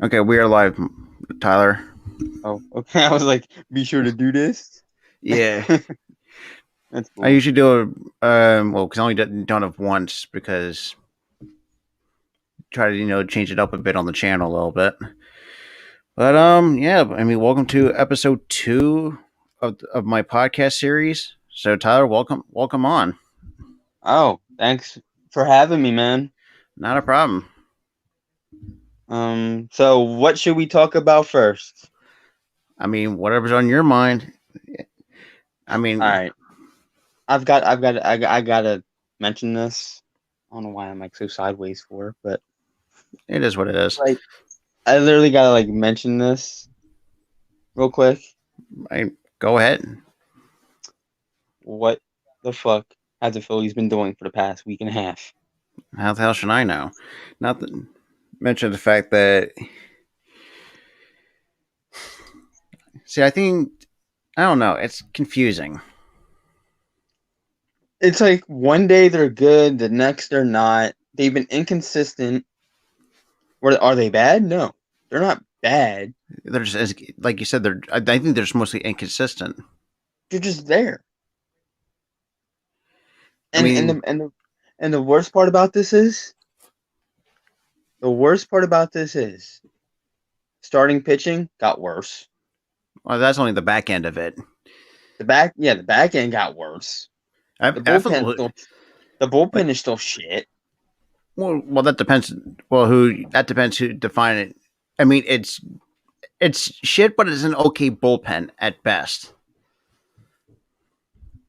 Okay, we are live, Tyler. Oh, okay. I was like, be sure to do this. Yeah, That's I cool. usually do well, because I only done it once because try to change it up a bit on the channel a little bit. But yeah, I mean, welcome to episode 2 of my podcast series. So Tyler, welcome on. Oh, thanks for having me, man. Not a problem. So what should we talk about first? I mean, whatever's on your mind. I All mean, right. I gotta mention this. I don't know why I'm like so sideways for, but it is what it is. like I literally gotta like mention this real quick. I go ahead. What the fuck has the Phillies been doing for the past week and a half? How the hell should I know? Not to mention the fact that see, I think I don't know. It's confusing. It's like one day they're good, the next they're not. They've been inconsistent. Are they bad? No, they're not bad. They're just as like you said. I think they're just mostly inconsistent. They're just there. I And and mean, the and the and the worst part about this is starting pitching got worse. well, that's only the back end of it. The back end got worse. I, The I bullpen feel, still the bullpen like is still shit. well, that depends. Well, who that depends who define it. I mean, it's shit, but it's an okay bullpen at best.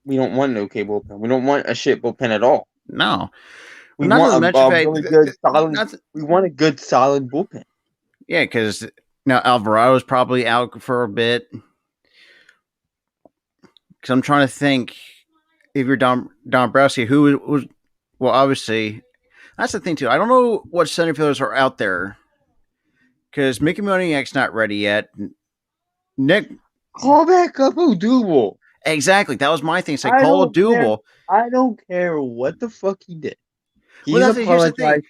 We don't want an okay bullpen. We don't want a shit bullpen at all. No, We not to want mention a the fact, really good solid. not We want a good solid bullpen. yeah, because now Alvarado's probably out for a bit. Because I'm trying to think if you're Dombrowski, who was well, obviously that's the thing too. I don't know what center fielders are out there because Mickey Moniak's not ready yet. Nick, Call back up Odubel. exactly. That was my thing. Say I call a don't care. double. I don't care what the fuck he did. Well, He's that's here's the thing, apologized.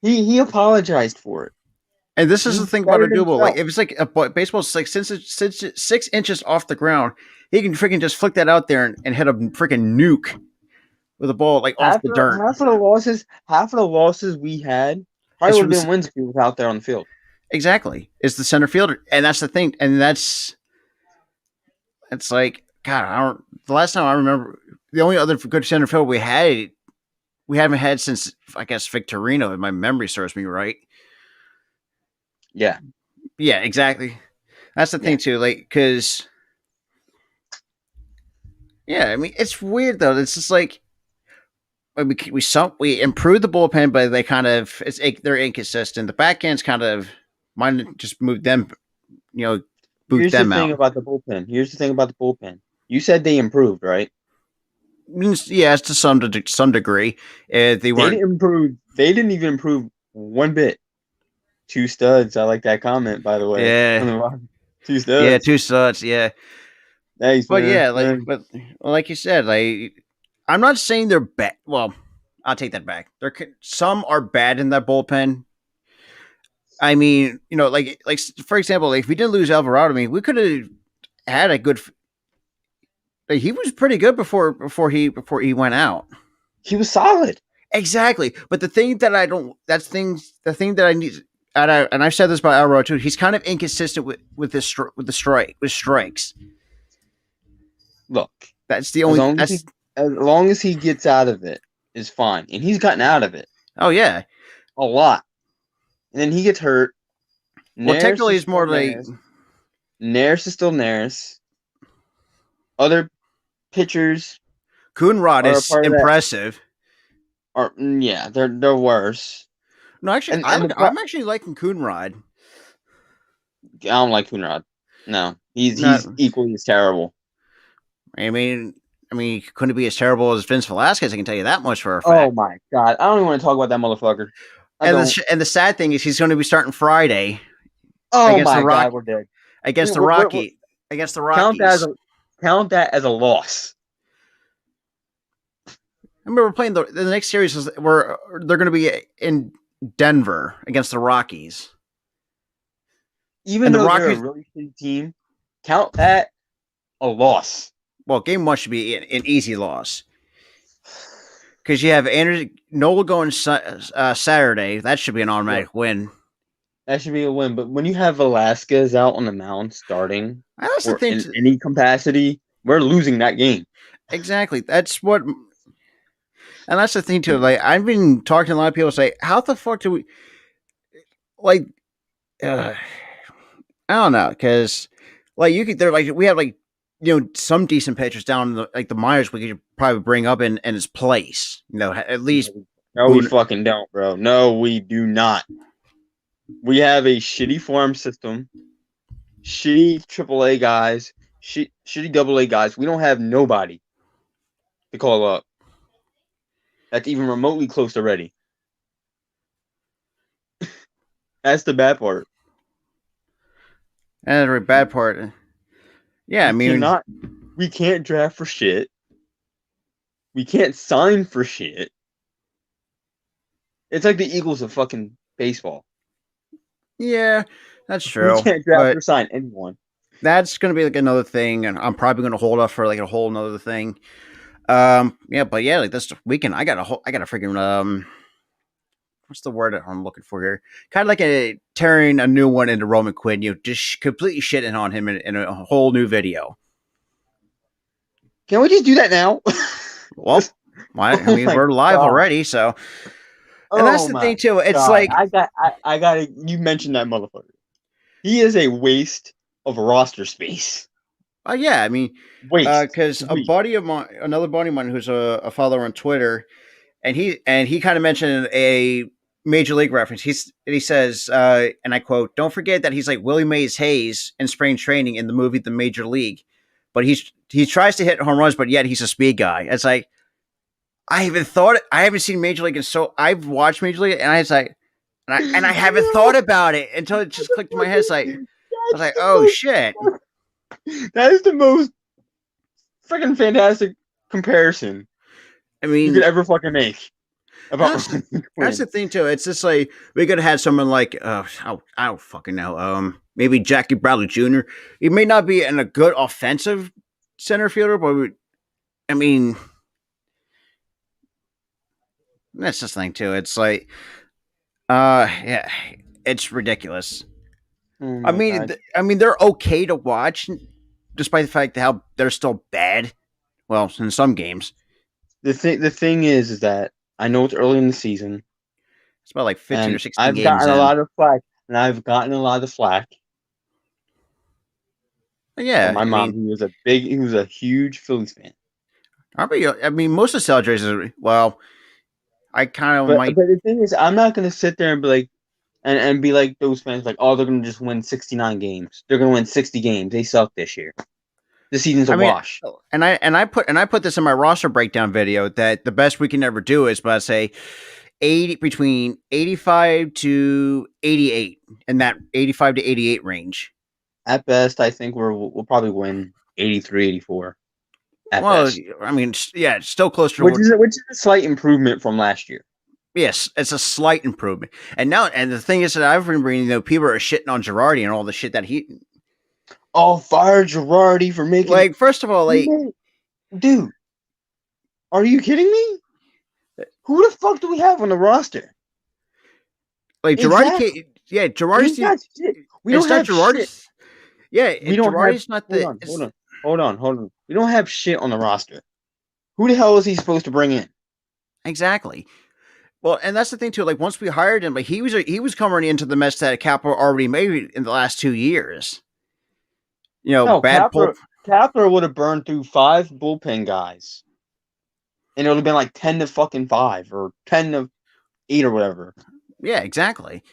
He apologized for it. and this is the He thing said about a it double. Like himself. if it's like a baseball's like since 6 inches off the ground, he can freaking just flick that out there and hit a freaking nuke with a ball like off the dirt. Half of the losses we had probably It's would have from been wins if he was out there on the field. exactly. It's the center fielder, and that's the thing, and that's it's like God. I don't. The last time I remember, the only other good center field we haven't had since I guess Victorino, if my memory serves me right. Yeah, Yeah, exactly. That's the yeah. thing too, like because yeah, I mean it's weird though. It's just like we improved the bullpen, but they kind of they're inconsistent. The back end's kind of mine just moved them, you know, boot Here's the them thing out. about the bullpen. Here's the thing about the bullpen. You said they improved, right? Means yes to some degree. They They weren't. didn't improve. They didn't even improve one bit. Two studs. I like that comment, by the way. Yeah, On the rock. Two yeah, studs. two studs. Yeah, Thanks, but man. yeah, like you said, like I'm not saying they're bad. Well, I'll take that back. Some are bad in that bullpen. I mean, like for example, like if we didn't lose Alvarado, I mean, we could have had a good. Like, he was pretty good before he went out. He was solid. Exactly, but the thing that I don't that's things the thing that I need. And I've said this about Alvarado too. He's kind of inconsistent with with the strikes. Look, That's the as only. long as he That's as long as he gets out of it, is fine. And he's gotten out of it oh yeah. a lot. And then he gets hurt. Well, Naris technically, is it's still more like Naris. Naris is still Naris. Other pitchers Coonrod are a is part of that. impressive. Yeah, they're worse. No, actually, And the I'm actually liking Coonrod. I don't like Kunrad. No, Not, he's equally as terrible. I mean, he couldn't be as terrible as Vince Velasquez. I can tell you that much for a Oh fact. my god, I don't even want to talk about that motherfucker. I don't. And the sad thing is, he's going to be starting Friday Oh against the my Rock god, we're dead. We, against the we're Rocky against the count that as Rockies. a loss. I remember playing the next series where they're going to be in Denver against the Rockies. even And the though they're a Rockets, really shitty team, count that a loss. well, game one should be an easy loss because you have Nola going Saturday. That should be an Yep. automatic win. That should be a win. But when you have Velasquez out on the mound starting And that's the or thing. in any capacity, we're losing that game. Exactly. And that's the thing too. Like I've been talking to a lot of people say, how the fuck do we like? Uh, I don't know because like you could. They're like we have like some decent pitchers down in the minors we could probably bring up in his place. At least No, we Boone. fucking don't, bro. No, we do not. We have a shitty farm system, shitty AAA guys, shitty AA guys. We don't have nobody to call up that's even remotely close to ready. That's the bad part. And the bad part. Yeah, I We mean, cannot. We can't draft for shit. We can't sign for shit. It's like the Eagles of fucking baseball. yeah, that's We true. can't draft But or sign anyone. that's gonna be like another thing, and I'm probably gonna hold off for like a whole another thing. Yeah, but yeah, like this weekend, I got a freaking what's the word I'm looking for here? Kind of like a tearing a new one into Roman Quinn, just completely shitting on him in a whole new video. Can we just do that now? Well, why? I Oh mean, my we're live god. already, so. And that's Oh the my thing too. It's god. like, I gotta you mentioned that motherfucker. He is a waste of roster space. oh yeah, I mean, Waste. because a Waste. buddy of mine, another buddy of mine, who's a follower on Twitter, and he kind of mentioned a major league reference. He says, and I quote, "Don't forget that he's like Willie Mays Hayes in spring training in the movie The Major League, but he tries to hit home runs, but yet he's a speed guy." It's like I haven't seen Major League, and so I've watched Major League, and I was like, and I haven't thought about it until it just clicked in my head. It's like I was That's like, the oh shit. that is the most freaking fantastic comparison I you could mean, ever fucking make and about that's the Quinn. thing too. It's just like we could have had someone like I don't fucking know. Maybe Jackie Bradley Jr. He may not be in a good offensive center fielder, but I mean that's the thing too. It's like yeah, it's ridiculous. Oh my god. I mean they're okay to watch, despite the fact that how they're still bad. Well, in some games, The thing is that I know it's early in the season it's about like 15 or and 16 I've games gotten a in. lot of flack and I've gotten a lot of flack But from yeah, my I mom. mean, He was a huge Phillies fan. I mean, most of the celebrations. Well, I kind of But might. the thing is, I'm not gonna sit there and be like, and be like those fans, like, oh, they're gonna just win 69 games. They're gonna win 60 games. They suck this year. The season's a I mean, wash. and I put this in my roster breakdown video that the best we can ever do is, but I say 80 between 85 to 88 in that 85 to 88 range. At best, I think we'll probably win 83, 84. At Well, best, I mean, yeah, it's still closer to what. which is a slight improvement from last year. Yes, it's a slight improvement. And the thing is that I've been reading, people are shitting on Girardi and all the shit that he Oh, fire Girardi for making. like. First of all, like Dude, are you kidding me? Who the fuck do we have on the roster? Girardi Exactly. can't. Yeah, Girardi's He's the. not shit. We It's don't not have shit. Girardi's. Yeah, We don't have. Girardi's not Hold the. on, hold on. We don't have shit on the roster. Who the hell is he supposed to bring in? Exactly. Well, and that's the thing too. Like once we hired him, like he was coming into the mess that Capital already made in the last 2 years. No, Bad pulp. Kapler would have burned through 5 bullpen guys, and it would have been like 10-5 or 10-8 or whatever. Yeah, exactly.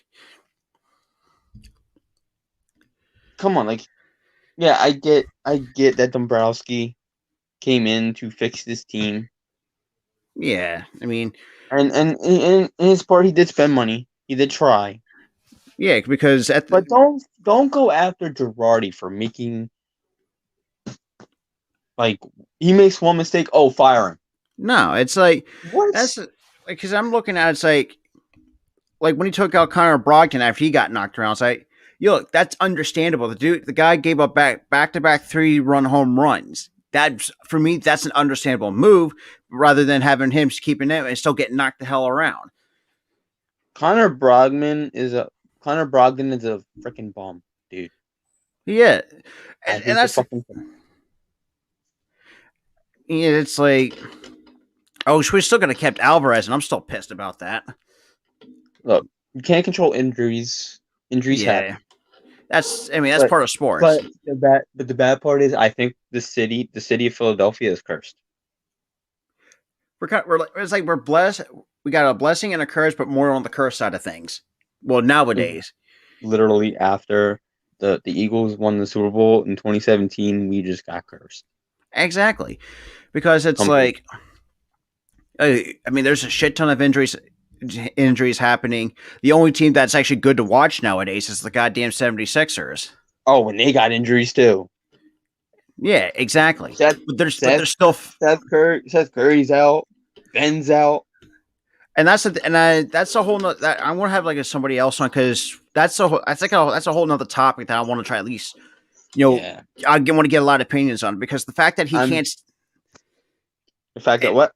Come on, like, yeah, I get that Dombrowski came in to fix this team, Yeah, I mean, and in his part, he did spend money. He did try, yeah, because but don't go after Girardi for making like he makes one mistake. Oh, fire him. no, it's like What? that's because I'm looking at it's like when he took out Connor Brogdon after he got knocked around. It's like look, that's understandable. The guy gave up back to back 3 run home runs. That's for me. That's an understandable move rather than having him keeping it and still getting knocked the hell around. Connor Brogdon is a Connor Brogdon is a freaking bomb, dude. Yeah, and He's a that's fucking it's like, oh, we're still gonna kept Alvarez, and I'm still pissed about that. look. You can't control injuries. Injuries Yeah, happen, that's but part of sports. the bad part is I think the city of Philadelphia is cursed. It's like we're blessed. We got a blessing and a curse, but more on the curse side of things. Well, nowadays, Literally after the Eagles won the Super Bowl in 2017, we just got cursed. exactly, because it's Complete. like, I mean, there's a shit ton of injuries happening. The only team that's actually good to watch nowadays is the goddamn 76ers. Oh, and they got injuries too. Yeah, exactly. Seth But Seth there's still, Seth Curry's out. Ben's out. and that's a whole nother, that I want to have like somebody else on, because that's a whole nother topic that I want to try, at least, you know, Yeah. I want to get a lot of opinions on, because the fact that I'm the fact that what?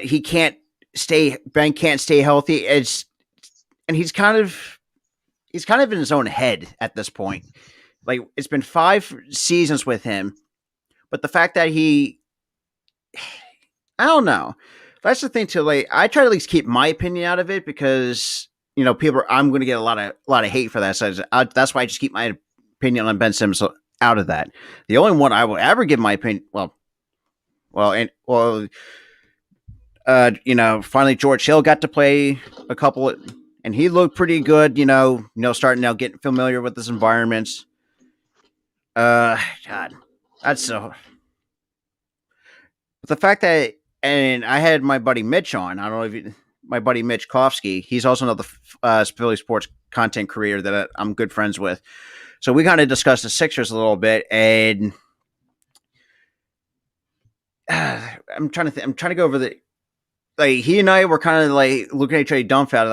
he can't Ben can't stay healthy, and he's kind of in his own head at this point. Like, it's been 5 seasons with him, but the fact that I don't know. That's the thing too. Like, I try to at least keep my opinion out of it, because I'm going to get a lot of hate for that. So that's why I just keep my opinion on Ben Simmons out of that. The only one I will ever give my opinion, finally George Hill got to play a couple and he looked pretty good. Starting now getting familiar with this environments. God, that's so. But the fact that, and I had my buddy Mitch on. I don't know if my buddy Mitch Kofsky. He's also another Philly sports content creator that I'm good friends with. So we kind of discussed the Sixers a little bit, and I'm trying to go over the, like, he and I were kind of like looking at each other dumbfounded,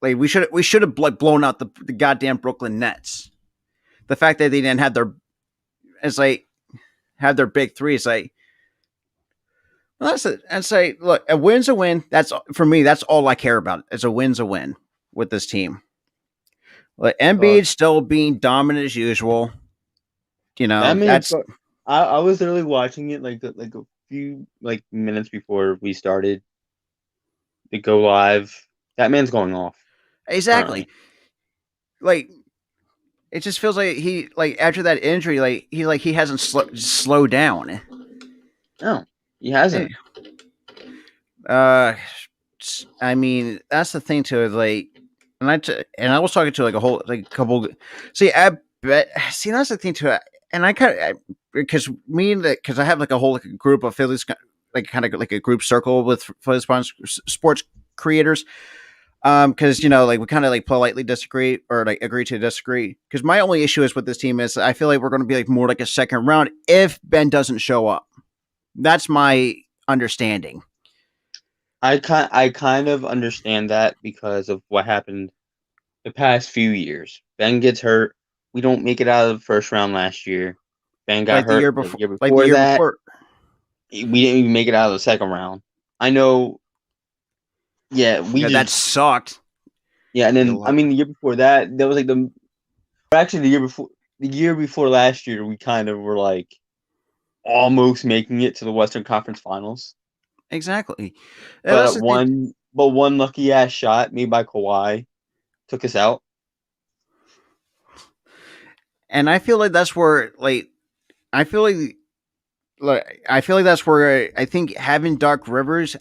like we should have like blown out the goddamn Brooklyn Nets. The fact that they didn't have their big three is like, well, that's it. And say, look, a win's a win. That's, for me. That's all I care about. Is a win's a win with this team. Like, Uh, Embiid still being dominant as usual. that man's. That's I was literally watching it like a few like minutes before we started to go live. That man's going off exactly, currently. like, it just feels like after that injury, he hasn't slowed down. No, he Eh, hasn't. Uh, I mean, that's the thing too. Like, and I was talking to like a whole like couple. See, I bet. See, that's the thing too. And I kind of, because I have like a whole like, group of Phillies, like kind of like a group circle with Phillies sports creators. Because like we kind of like politely disagree, or like agree to disagree. Because my only issue is with this team is I feel like we're going to be like more like a second round if Ben doesn't show up. That's my understanding. I kind of understand that because of what happened the past few years. Ben gets hurt. We don't make it out of the first round last year. Ben got Like the hurt year the before, year like the before year that. before. We didn't even make it out of the second round. I know. Yeah, we Yeah, that just sucked. yeah, and Like a then I lot. mean the year before that, that was like actually the year before last year, we kind of were like almost making it to the Western Conference Finals, Exactly. And that's but the thing. one lucky ass shot made by Kawhi took us out. And I feel like that's where, like, I feel like that's where I think having Dark Rivers.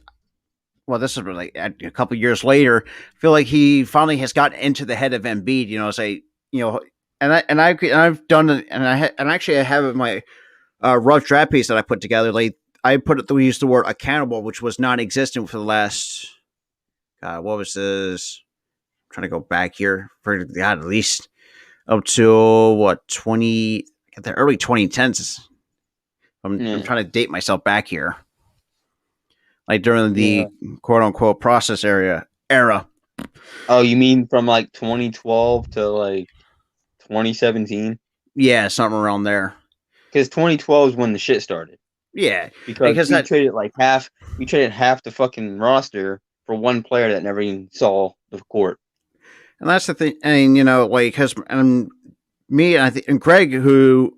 Well, this is like a couple years later. I feel like he finally has gotten into the head of Embiid. Say, you know, I've done it, and actually I have my rough draft piece that I put together. Like, we used the word accountable, which was non-existent for the last. What was this? I'm trying to go back here for God, at least up to what 20 the early 2010s. I'm Yeah, trying to date myself back here, like during yeah. the quote unquote process era. Oh, you mean from like 2012 to like 2017? Yeah, something around there. Because 2012 is when the shit started. Yeah, Because because we that traded like half. We traded half the fucking roster for one player that never even saw the court. and that's the thing. And like because me and I think and Greg, who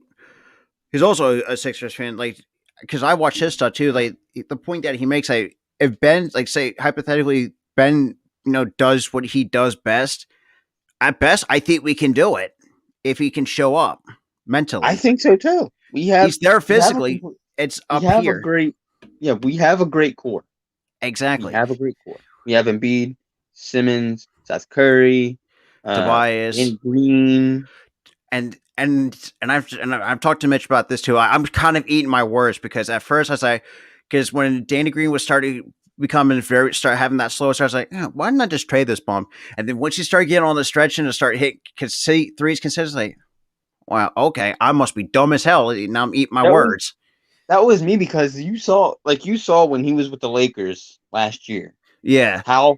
is also a Sixers fan, like because I watch his stuff too. Like the point that he makes, like if Ben, like say hypothetically, Ben, does what he does best. At best, I think we can do it if he can show up I mentally. think so too. He's there We have a physically. It's we up have a here. great we have a great core. We Exactly. have a great core. We have Embiid, Simmons, Seth Curry, Tobias Danny Green. and I've talked to Mitch about this too. I'm kind of eating my words because at first I was like, because when Danny Green was starting becoming start having that slow start, I was like, why didn't I just trade this bum? And then once you start getting on the stretch and start hit threes consistently, wow, okay, I must be dumb as hell. Now I'm eating my That was words. that was me because you saw when he was with the Lakers last year Yeah, how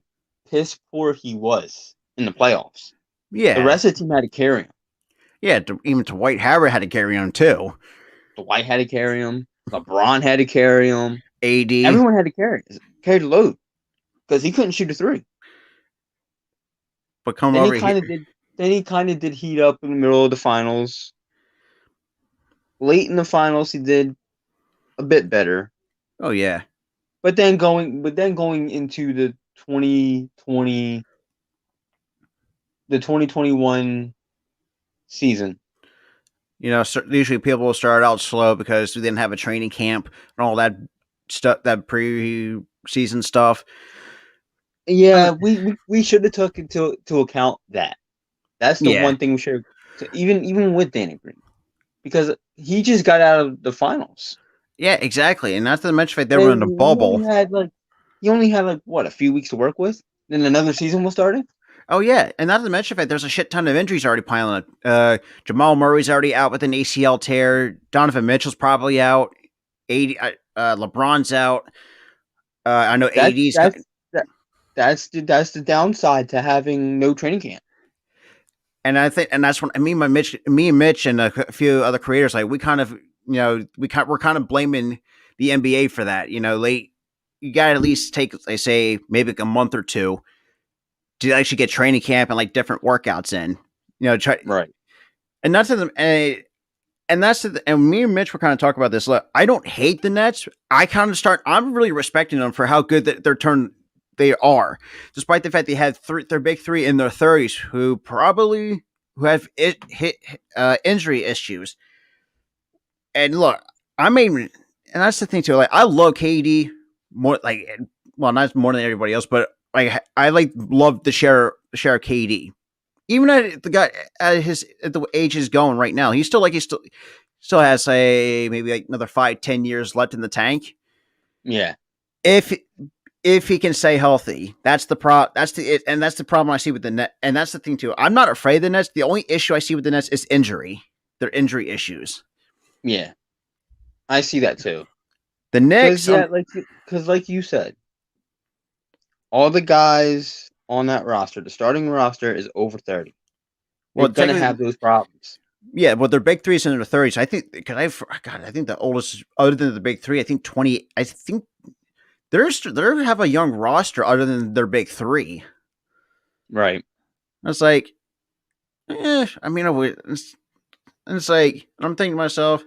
piss poor he was in the playoffs. The yeah, rest of the team had to carry him. yeah. Even to White Howard had to carry on too. Dwight had to carry him. LeBron had to carry him. AD, Everyone had to carry the load because he couldn't shoot a three. but come Then he over here. kind of did. Then he kind of did heat up in the middle of the finals. Late in the finals, he did a bit better. Oh yeah, But then going into 2020, the 2021 season. usually people will start out slow because we didn't have a training camp and all that stuff, that pre-season stuff. Yeah, we should have took into to account that. That's the Yeah, one thing we should even with Danny Green because he just got out of the finals. yeah, exactly. And not to mention the fact they were in the And bubble. he only had like what, a few weeks to work with. Then another season was starting. Oh yeah, and not to mention the fact there's a shit ton of injuries already piling up. Jamal Murray's already out with an ACL tear. Donovan Mitchell's probably out. LeBron's out. I know That AD's. that's that that's the downside to having no training camp. And I think, and that's when me and Mitch, and a few other creators, like we kind of, we're kind of blaming the NBA for that. Late, you got to at least take, they say, maybe like a month or two to actually get training camp and like different workouts in. Try Right. and that's the and that's the, and me and Mitch were kind of talking about this. Look, I don't hate the Nets. I'm really respecting them for how good their turn they are, despite the fact they had their big three in their 30s who have injury issues. And look, I mean, and that's the thing too. Like, I love KD more, like, well, not more than everybody else, but like I love the share of KD. Even at the guy at the age he's going right now, he still has maybe like another 5-10 years left in the tank. Yeah. If he can stay healthy. That's the and that's the problem I see with the net. And that's the thing too. I'm not afraid of the Nets. The only issue I see with the Nets is injury. Their injury issues. Yeah. I see that too. The Because Knicks, yeah, like you said, all the guys on that roster, the starting roster is over 30. They're well, gonna technically, have those problems. yeah, well, their big three is in their 30s. I think because I think the oldest other than the big three, I think 20. I think they have a young roster other than their big three. Right. It's like, I mean, it's like I'm thinking to myself,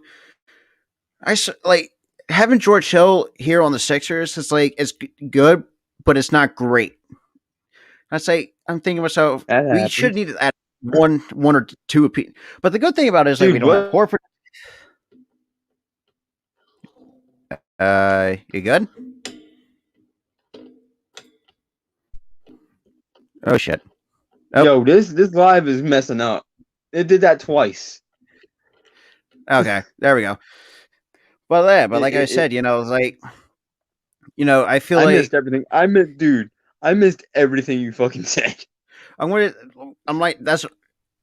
like having George Hill here on the Sixers. It's like it's good, but it's not great. I say I'm thinking to myself, That we should happens. need to add one or two apiece. But the good thing about it is like we Dude, don't have what Horford. You good? Oh shit. Oh, yo, this live is messing up. It did that twice. okay. There we go. But yeah, but It, like I it, it said, like I feel I like missed everything. I missed everything you fucking said. I'm gonna. I'm like that's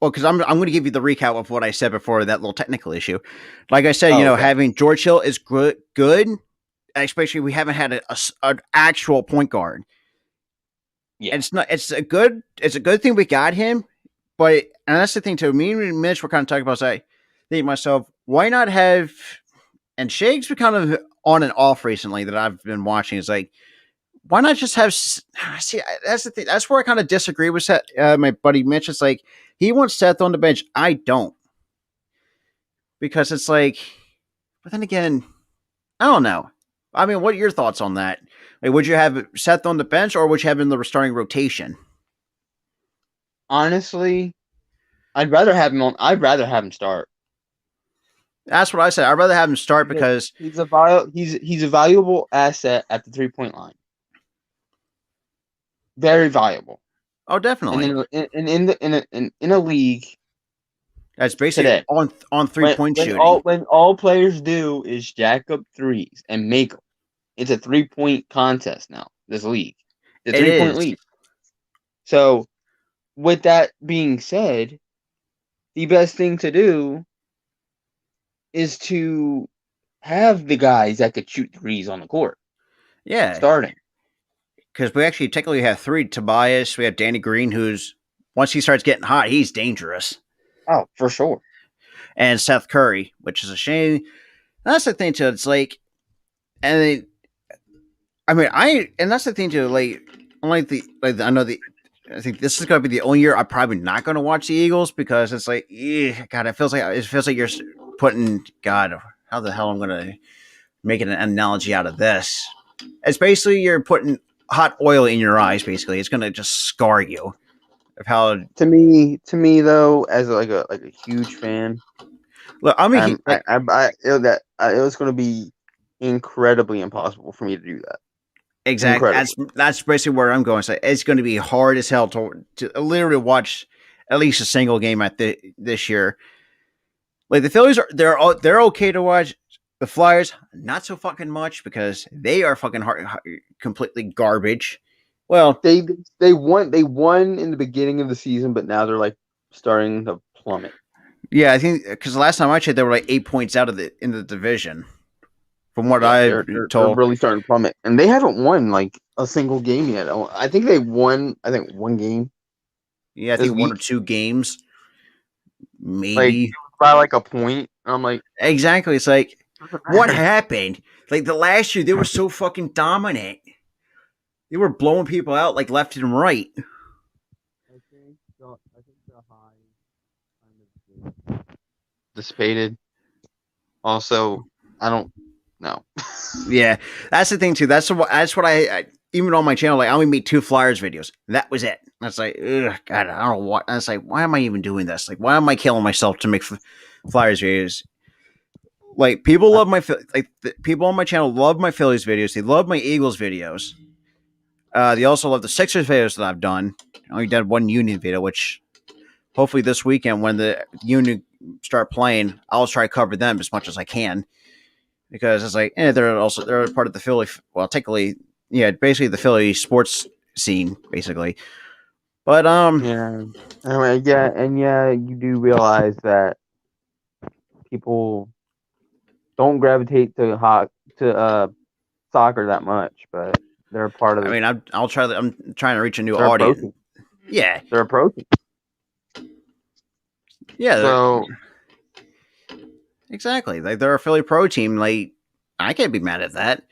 well because I'm going to give you the recap of what I said before that little technical issue. Like I said, Oh, okay. having George Hill is good. Especially we haven't had an actual point guard. Yeah. And it's not. It's a good thing we got him, but and that's the thing too. Me and Mitch were kind of talking about. So I think to myself, why not have? And Shake's been kind of on and off recently that I've been watching. It's like, why not just have? See, that's the thing. That's where I kind of disagree with Seth, my buddy Mitch. It's like he wants Seth on the bench. I don't, because it's like. But then again, I don't know. I mean, what are your thoughts on that? Like, would you have Seth on the bench, or would you have him in the starting rotation? Honestly, I'd rather have him on. I'd rather have him start. That's what I said. I'd rather have him start because, He's a valuable asset at the 3-point line. Very valuable. oh, And definitely. in a league That's basically today, on 3 point shooting. when all players do is jack up threes and make them. It's a 3-point contest now. This league, the It 3-point is. league. So, with that being said, the best thing to do is to have the guys that could shoot threes on the court Yeah, starting. because we actually technically have three. Tobias, we have Danny Green, who's once he starts getting hot, he's dangerous, Oh, for sure. and Seth Curry, which is a shame. That's the thing too. It's like, and they, I mean, and that's the thing too. I know the. I think this is going to be the only year I'm probably not going to watch the Eagles because it's like, God, it feels like you're putting God. How the hell I'm going to make an analogy out of this? It's basically you're putting hot oil in your eyes. Basically, it's going to just scar you of how. To me though, as like a huge fan, Look, I mean, it was going to be incredibly impossible for me to do that. exactly. Incredibly. That's basically where I'm going. So it's going to be hard as hell to literally watch at least a single game this year. Like the Phillies they're okay to watch. The Flyers not so fucking much because they are fucking completely garbage. Well, They won in the beginning of the season, but now they're like starting to plummet. yeah, I think because the last time I checked, they were like 8 points out of the division. From what Yeah, I've they're told, really starting to plummet, and they haven't won like a single game yet. I think they won. I think one game yeah, I this think one or week, two games, like maybe. by like a point. And I'm like, Exactly. It's like, doesn't what matter. happened? Like the last year, they were so fucking dominant. They were blowing people out like left and right. I think the high kind of dissipated. Also, I don't know. Yeah, that's the thing too. That's what I even on my channel. Like I only made 2 Flyers videos. That was it. That's like, ugh, God, I don't know what. That's like, why am I even doing this? Like, why am I killing myself to make Flyers videos? Like people love people on my channel love my Phillies videos. They love my Eagles videos. They also love the Sixers videos that I've done. I only did one Union video, which hopefully this weekend when the Union start playing, I'll try to cover them as much as I can because it's like they're part of the Philly. Well, technically, yeah, basically the Philly sports scene, basically. But Yeah. Anyway, yeah, and yeah, you do realize that people don't gravitate to soccer that much, but they're a part of I the. mean, I'll try. I'm trying to reach a new They're audience. approaching. Yeah, They're approaching. yeah, So, exactly. Like they're a Philly pro team. Like I can't be mad at that.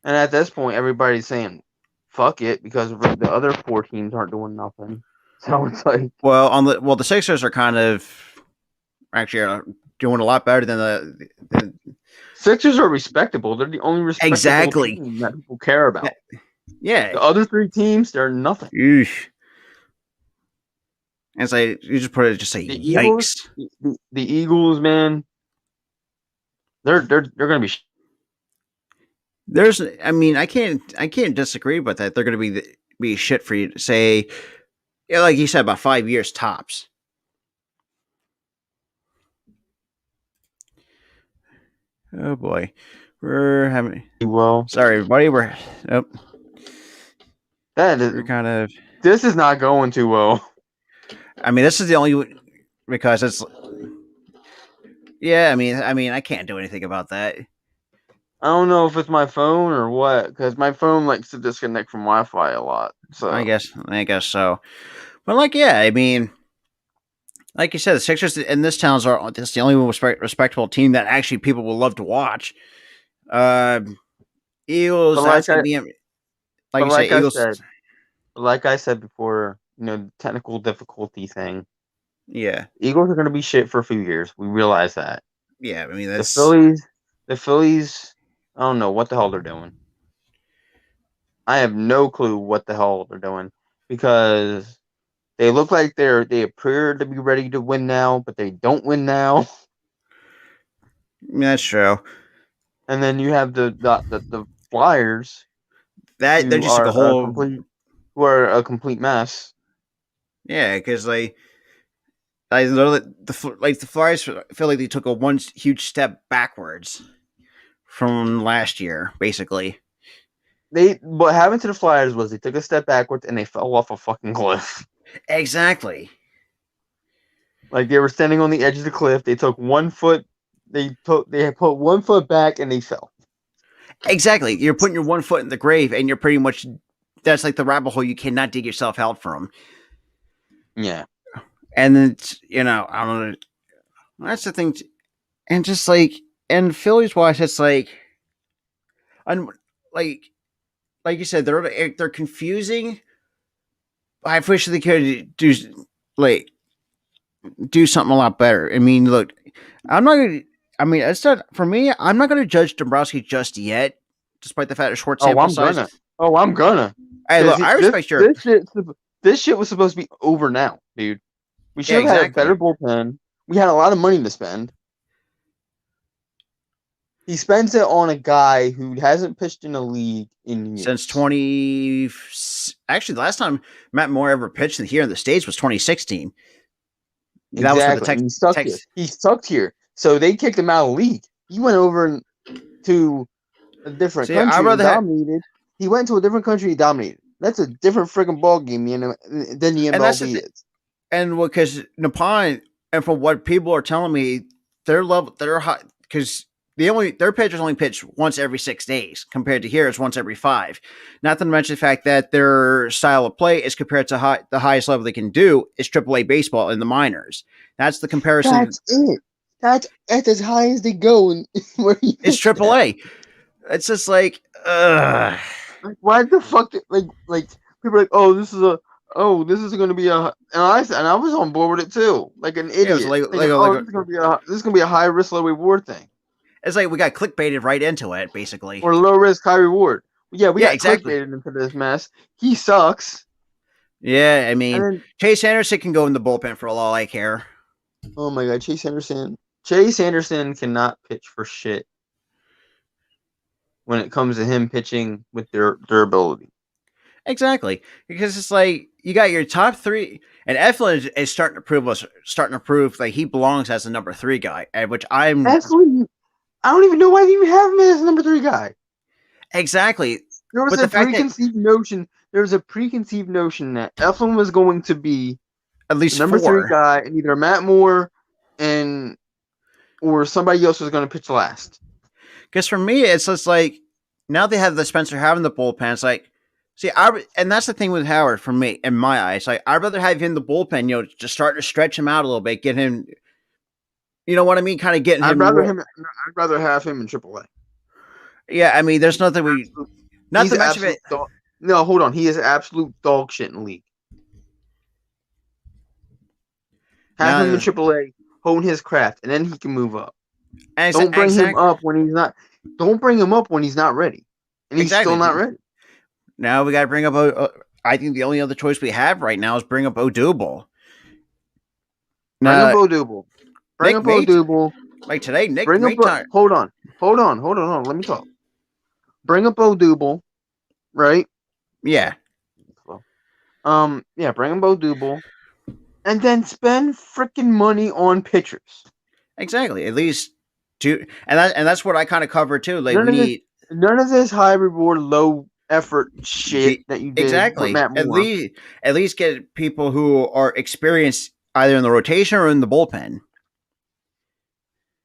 and at this point, everybody's saying, "Fuck it," because the other 4 teams aren't doing nothing. So it's like The Sixers are kind of actually doing a lot better than the Sixers are respectable. They're the only respectable exactly. team that people care about. Yeah. The other 3 teams, they're nothing. Eesh. And it's like you just put it, just say The Eagles, yikes. the Eagles, man, they're gonna be. I mean, I can't disagree with that. They're going to be shit for you to say, yeah, like you said, about 5 years tops. Oh boy, we're having. Well, Sorry, everybody. Oh, that is, we're kind of. this is not going too well. I mean, this is the only because it's. Yeah, I mean, I can't do anything about that. I don't know if it's my phone or what, because my phone likes to disconnect from Wi-Fi a lot. I So guess, I guess so. But like, yeah, I mean, Like you said, the Sixers in this town are this the only respectable team that actually people will love to watch. Uh, But Eagles, that's like gonna I be like but you say, like I Eagles. said, like I said before, the technical difficulty thing. Yeah, Eagles are going to be shit for a few years. We realize that. yeah. I mean, The that's Phillies, the Phillies, I don't know what the hell they're doing. I have no clue what the hell they're doing because they look like they appear to be ready to win now, but they don't win now. that's true. And then you have the Flyers That they're who just like a are a whole complete mess. yeah, because I literally the Flyers feel like they took a one huge step backwards from last year, basically. What happened to the Flyers was they took a step backwards and they fell off a fucking cliff. Exactly. Like they were standing on the edge of the cliff. They took 1 foot. They had put 1 foot back and they fell. Exactly. You're putting your one foot in the grave, and you're pretty much that's like the rabbit hole you cannot dig yourself out from. Yeah. And it's I don't know. That's the thing, and just like and Phillies wise, it's I'm like like you said, they're confusing. I wish they could like do something a lot better. I mean, look, I'm not gonna. I mean, it's not for me. I'm not gonna judge Dombrowski just yet, despite the fact of short Oh, sample I'm size. gonna. Oh, I'm gonna. Hey, Because look, I this respect your this shit this shit was supposed to be over now, dude. We yeah, should have had a better exactly. bullpen. We had a lot of money to spend. He spends it on a guy who hasn't pitched in the league in Since years. 20, actually, the last time Matt Moore ever pitched here in the states was 2016. That was for the Exactly. And he sucked here. Tex. He sucked here. So they kicked him out of the league. He went over to a different See, I country and rather have, dominated. He went to a different country and dominated. That's a different freaking ball game than the and that's MLB is. and because Nippon, and from what people are telling me, their high because their pitchers only pitch once every 6 days compared to here it's once every five. Not to mention the fact that their style of play is compared to the highest level they can do is AAA baseball in the minors. That's the comparison. That's it. That's as high as they go and where he It's pitched at. AAA. It's just like, Like, why the fuck? Like people are like, this is going to be a. And I was on board with it too, like an it was idiot, thinking, this is going to be a high risk, low reward thing, it's like we got clickbaited right into it, basically. or low risk, high reward. Yeah, we Yeah, got exactly. clickbaited into this mess. He sucks. Yeah, I And mean, then, Chase Anderson can go in the bullpen for all I care. oh my god, Chase Anderson. Chase Anderson cannot pitch for shit when it comes to him pitching with their durability. Exactly, because it's like you got your top three, and Eflin is starting to prove like he belongs as a number three guy, which I'm Absolutely, I don't even know why they even have him as number 3 guy. exactly. There was But a the fact that preconceived notion. There was a preconceived notion that Eflin was going to be at the least number 3 four, guy, and either Matt Moore and or somebody else was going to pitch last. because for me it's just like now they have the Spencer having the bullpen. It's like, see, and that's the thing with Howard for me in my eyes. Like I'd rather have him in the bullpen, just start to stretch him out a little bit, get him, you know what I mean, kind of getting him more. I'd rather have him in AAA. Yeah, I mean, there's nothing we. Not He's to mention it. absolute dog. No, hold on. He is absolute dog shit in the league. Have him in Now, AAA, hone his craft, and then he can move up. Don't bring him exactly, up when he's not. Don't bring him up when he's not ready, and he's still not exactly. ready. Now we got to bring up. I think the only other choice we have right now is bring up Odubel. Bring up Now Odubel. Bring Nick up Mate, Odubel. like today, Nick Bring up. Mate. Hold on. Let me talk. Bring up Odubel, right? Yeah, Yeah. Bring up Odubel, and then spend freaking money on pitchers. exactly. At least two, and that's what I kind of cover too. Like None we of this. need None of this high reward, low effort shit the that you did with exactly Matt Moore. at least get people who are experienced either in the rotation or in the bullpen.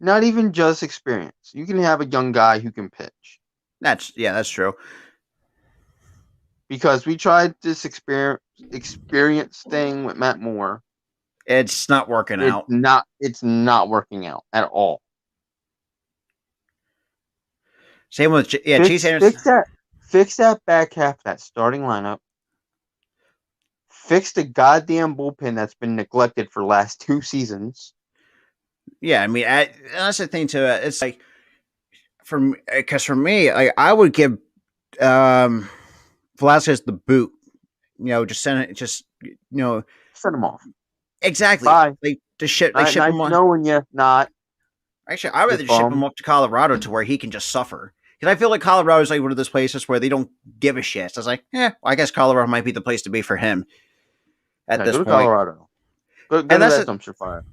Not even just experience. You can have a young guy who can pitch. That's true. Because we tried this experience thing with Matt Moore, It's not working It's out. not. It's not working out at all. Same with Chase Fix Anderson. fix that. Fix that back half. That starting lineup. Fix the goddamn bullpen that's been neglected for the last 2 seasons. Yeah, I mean, that's the thing too. It's like because for me, like I would give um Velasquez the boot. Just send it. Just Send them off. exactly. Bye. Like to ship, ship Nice him on. knowing you. Not Actually, I'd you rather ship him bum. up to Colorado to where he can just suffer. Because I feel like Colorado is like one of those places where they don't give a shit. So I was like, well, I guess Colorado might be the place to be for him at Yeah, this go to point. Colorado. Go And to that's that a, dumpster fire.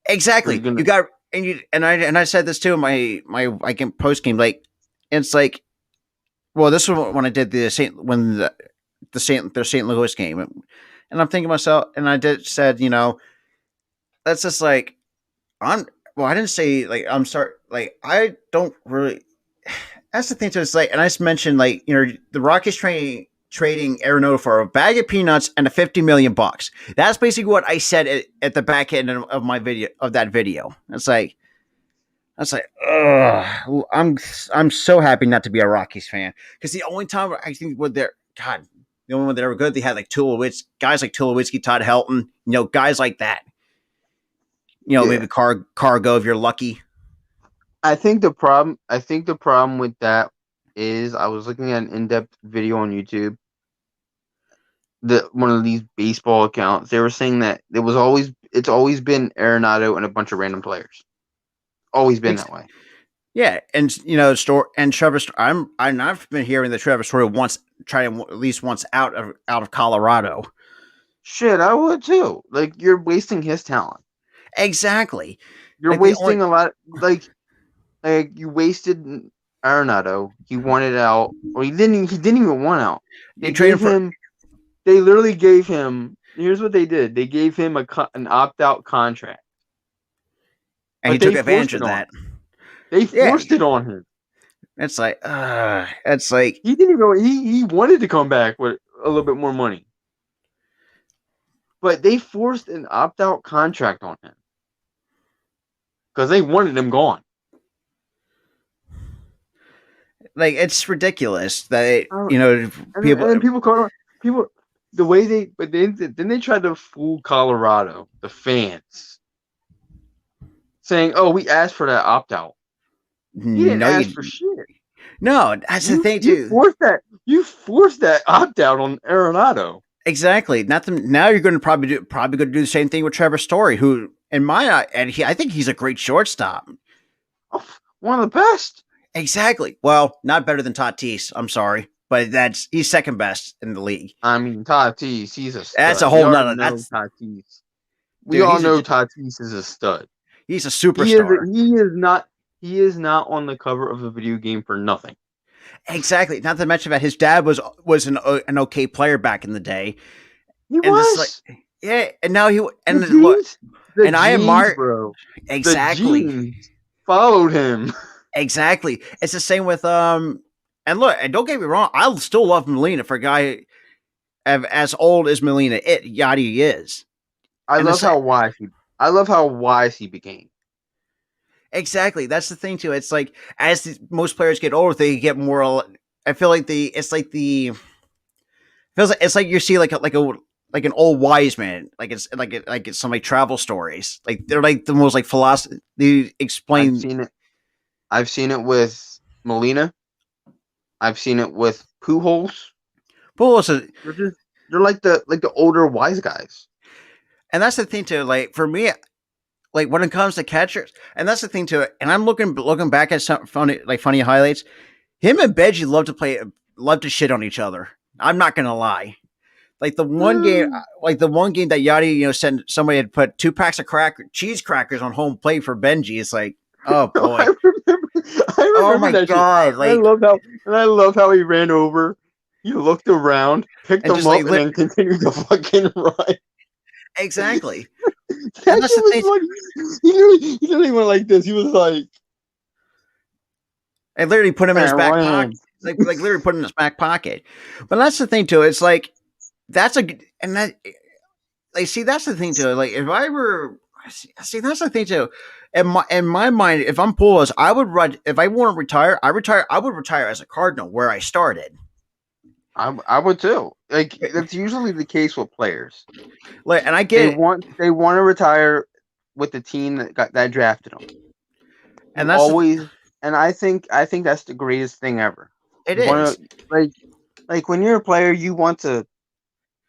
You're exactly you gonna got and I said this too in my like in post game, like it's like, well, this was when I did the St. Louis game, and I'm thinking to myself, and I did said, that's just like I'm. Well, I didn't say like I'm sorry. Like I don't really. That's the thing too. It's like, and I just mentioned like the Rockets trading Arenado for a bag of peanuts and a 50 million bucks. That's basically what I said at the back end of my video of that video. It's like that's like, ugh, I'm so happy not to be a Rockies fan because the only time I think when they're God, the only one that ever good they had like guys like Tulowitzki, Todd Helton, guys like that. yeah. Maybe Cargo if you're lucky. I think the problem with that is I was looking at an in-depth video on YouTube. One of these baseball accounts, they were saying that it's always been Arenado and a bunch of random players. Always been that way. Yeah, and Store and Trevor. I've been hearing that Trevor Story wants try at least once out of Colorado. Shit, I would too. Like you're wasting his talent. Exactly. You're Like the only wasting a lot. Like you wasted Arenado. He wanted out, or he didn't. He didn't even want out. you They trade him gave for, him. They literally gave him. Here's what they did. They gave him an opt out contract, and he but took they advantage forced of it on that. him. They Yeah, forced it on him. it's like He didn't even. He wanted to come back with a little bit more money, but they forced an opt out contract on him because they wanted him gone. it's ridiculous that Uh, people. and people call people the way they but then they tried to fool Colorado, the fans, saying, "Oh, we asked for that opt out." You didn't No, ask for shit. that's the thing You too. forced that. You forced that opt out on Arenado. Exactly. Now you're going to probably going to do the same thing with Trevor Story, who in my eye, and I think he's a great shortstop. Oh, one of the best. Exactly. Well, not better than Tatis. I'm sorry, but he's second best in the league. I mean, Tatis, he's a That's a stud. We whole already nother. know That's Tatis. We dude. all know Tatis is a stud. He's a He is. superstar. He is not. He is not on the cover of a video game for nothing. Exactly. Not to mention that his dad was an okay player back in the day, He and this like was yeah, and now he the and look, genes. The and I genes, admire bro. The exactly, genes followed him. exactly. It's the same with and look, and don't get me wrong, I still love Molina for a guy as old as Molina Yachty is, I and the love same. how wise he. I love how wise he became. Exactly. That's the thing too. It's like as most players get older, they get more. I feel like it's like feels like it's like you see like an old wise man. Like it's some like travel stories. Like they're like the most like philosophy. They I've explain. seen it. I've seen it with Molina. I've seen it with Pujols. But also, They're just they're like the older wise guys. and that's the thing too. Like for me, like when it comes to catchers, and that's the thing too. And I'm looking back at some funny highlights. Him and Benji love to shit on each other. I'm not gonna lie. Like the one game that Yachty, sent somebody had put 2 packs of cheese crackers on home plate for Benji. It's like, oh boy, I oh remember my that shit. god, And like, I love how he ran over. He looked around, picked and them just like up, and then continued to fucking run. exactly, and That that's shit the was thing. funny. He literally went like this. He was like, I literally put him in his man, back pocket, ran. like literally put him in his back pocket. But that's the thing too. It's like that's a and that like see that's the thing too. Like if I were see that's the thing too. In my mind, if I'm Pujols, I would run. If I want to retire, I retire. I would retire as a Cardinal where I started. I would too. Like that's usually the case with players. Like, and I They get, want they want to retire with the team that drafted them. and You that's the, always and I think that's the greatest thing ever. it You want is to like when you're a player, you want to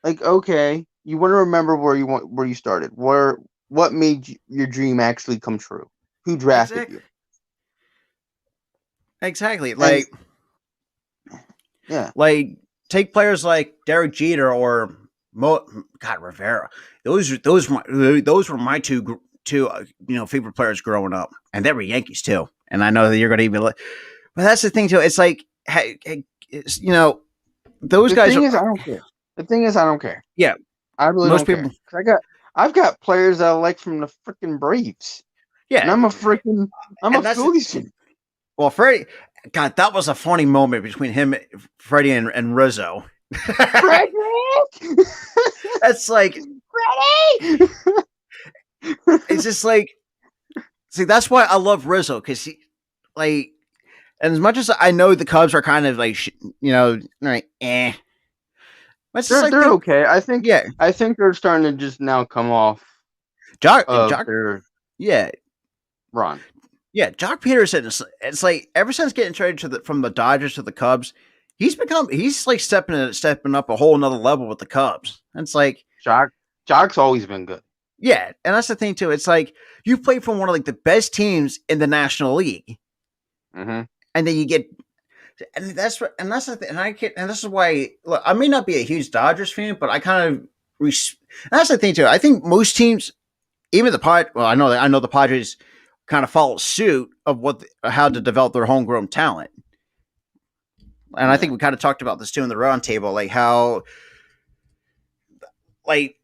like okay, you want to remember where you started, what made your dream actually come true, who drafted exactly you, exactly and yeah, like take players like Derek Jeter or God Rivera. Those were my two favorite players growing up, and they were Yankees too. And I know that you're going to even, but that's the thing too. It's like those the guys thing are is I don't care. The thing is I don't care. yeah. I really Most don't people care. 'Cause I've got players that I like from the freaking Braves, and yeah, I'm a and that's Phillies fan. well Freddie. God, that was a funny moment between him, Freddie, and Rizzo. Frederick, That's like Freddie. it's just like see that's why I love Rizzo because he like and as much as I know the Cubs are kind of like like but it's just like they're they okay. yeah I think they're starting to just now come off of Jock their yeah run. Jock Peterson it's like ever since getting traded from the Dodgers to the Cubs he's like stepping up a whole another level with the Cubs. And it's like Jock's always been good. yeah, and that's the thing too. It's like you play for one of like the best teams in the National League, Hmm. and then you get and that's the thing, and I can't, and this is why look, I may not be a huge Dodgers fan, but I kind of that's the thing too. I think most teams, even the well, I know the Padres kind of follow suit of how to develop their homegrown talent, and I think Yeah. we kind of talked about this too in the roundtable, like how like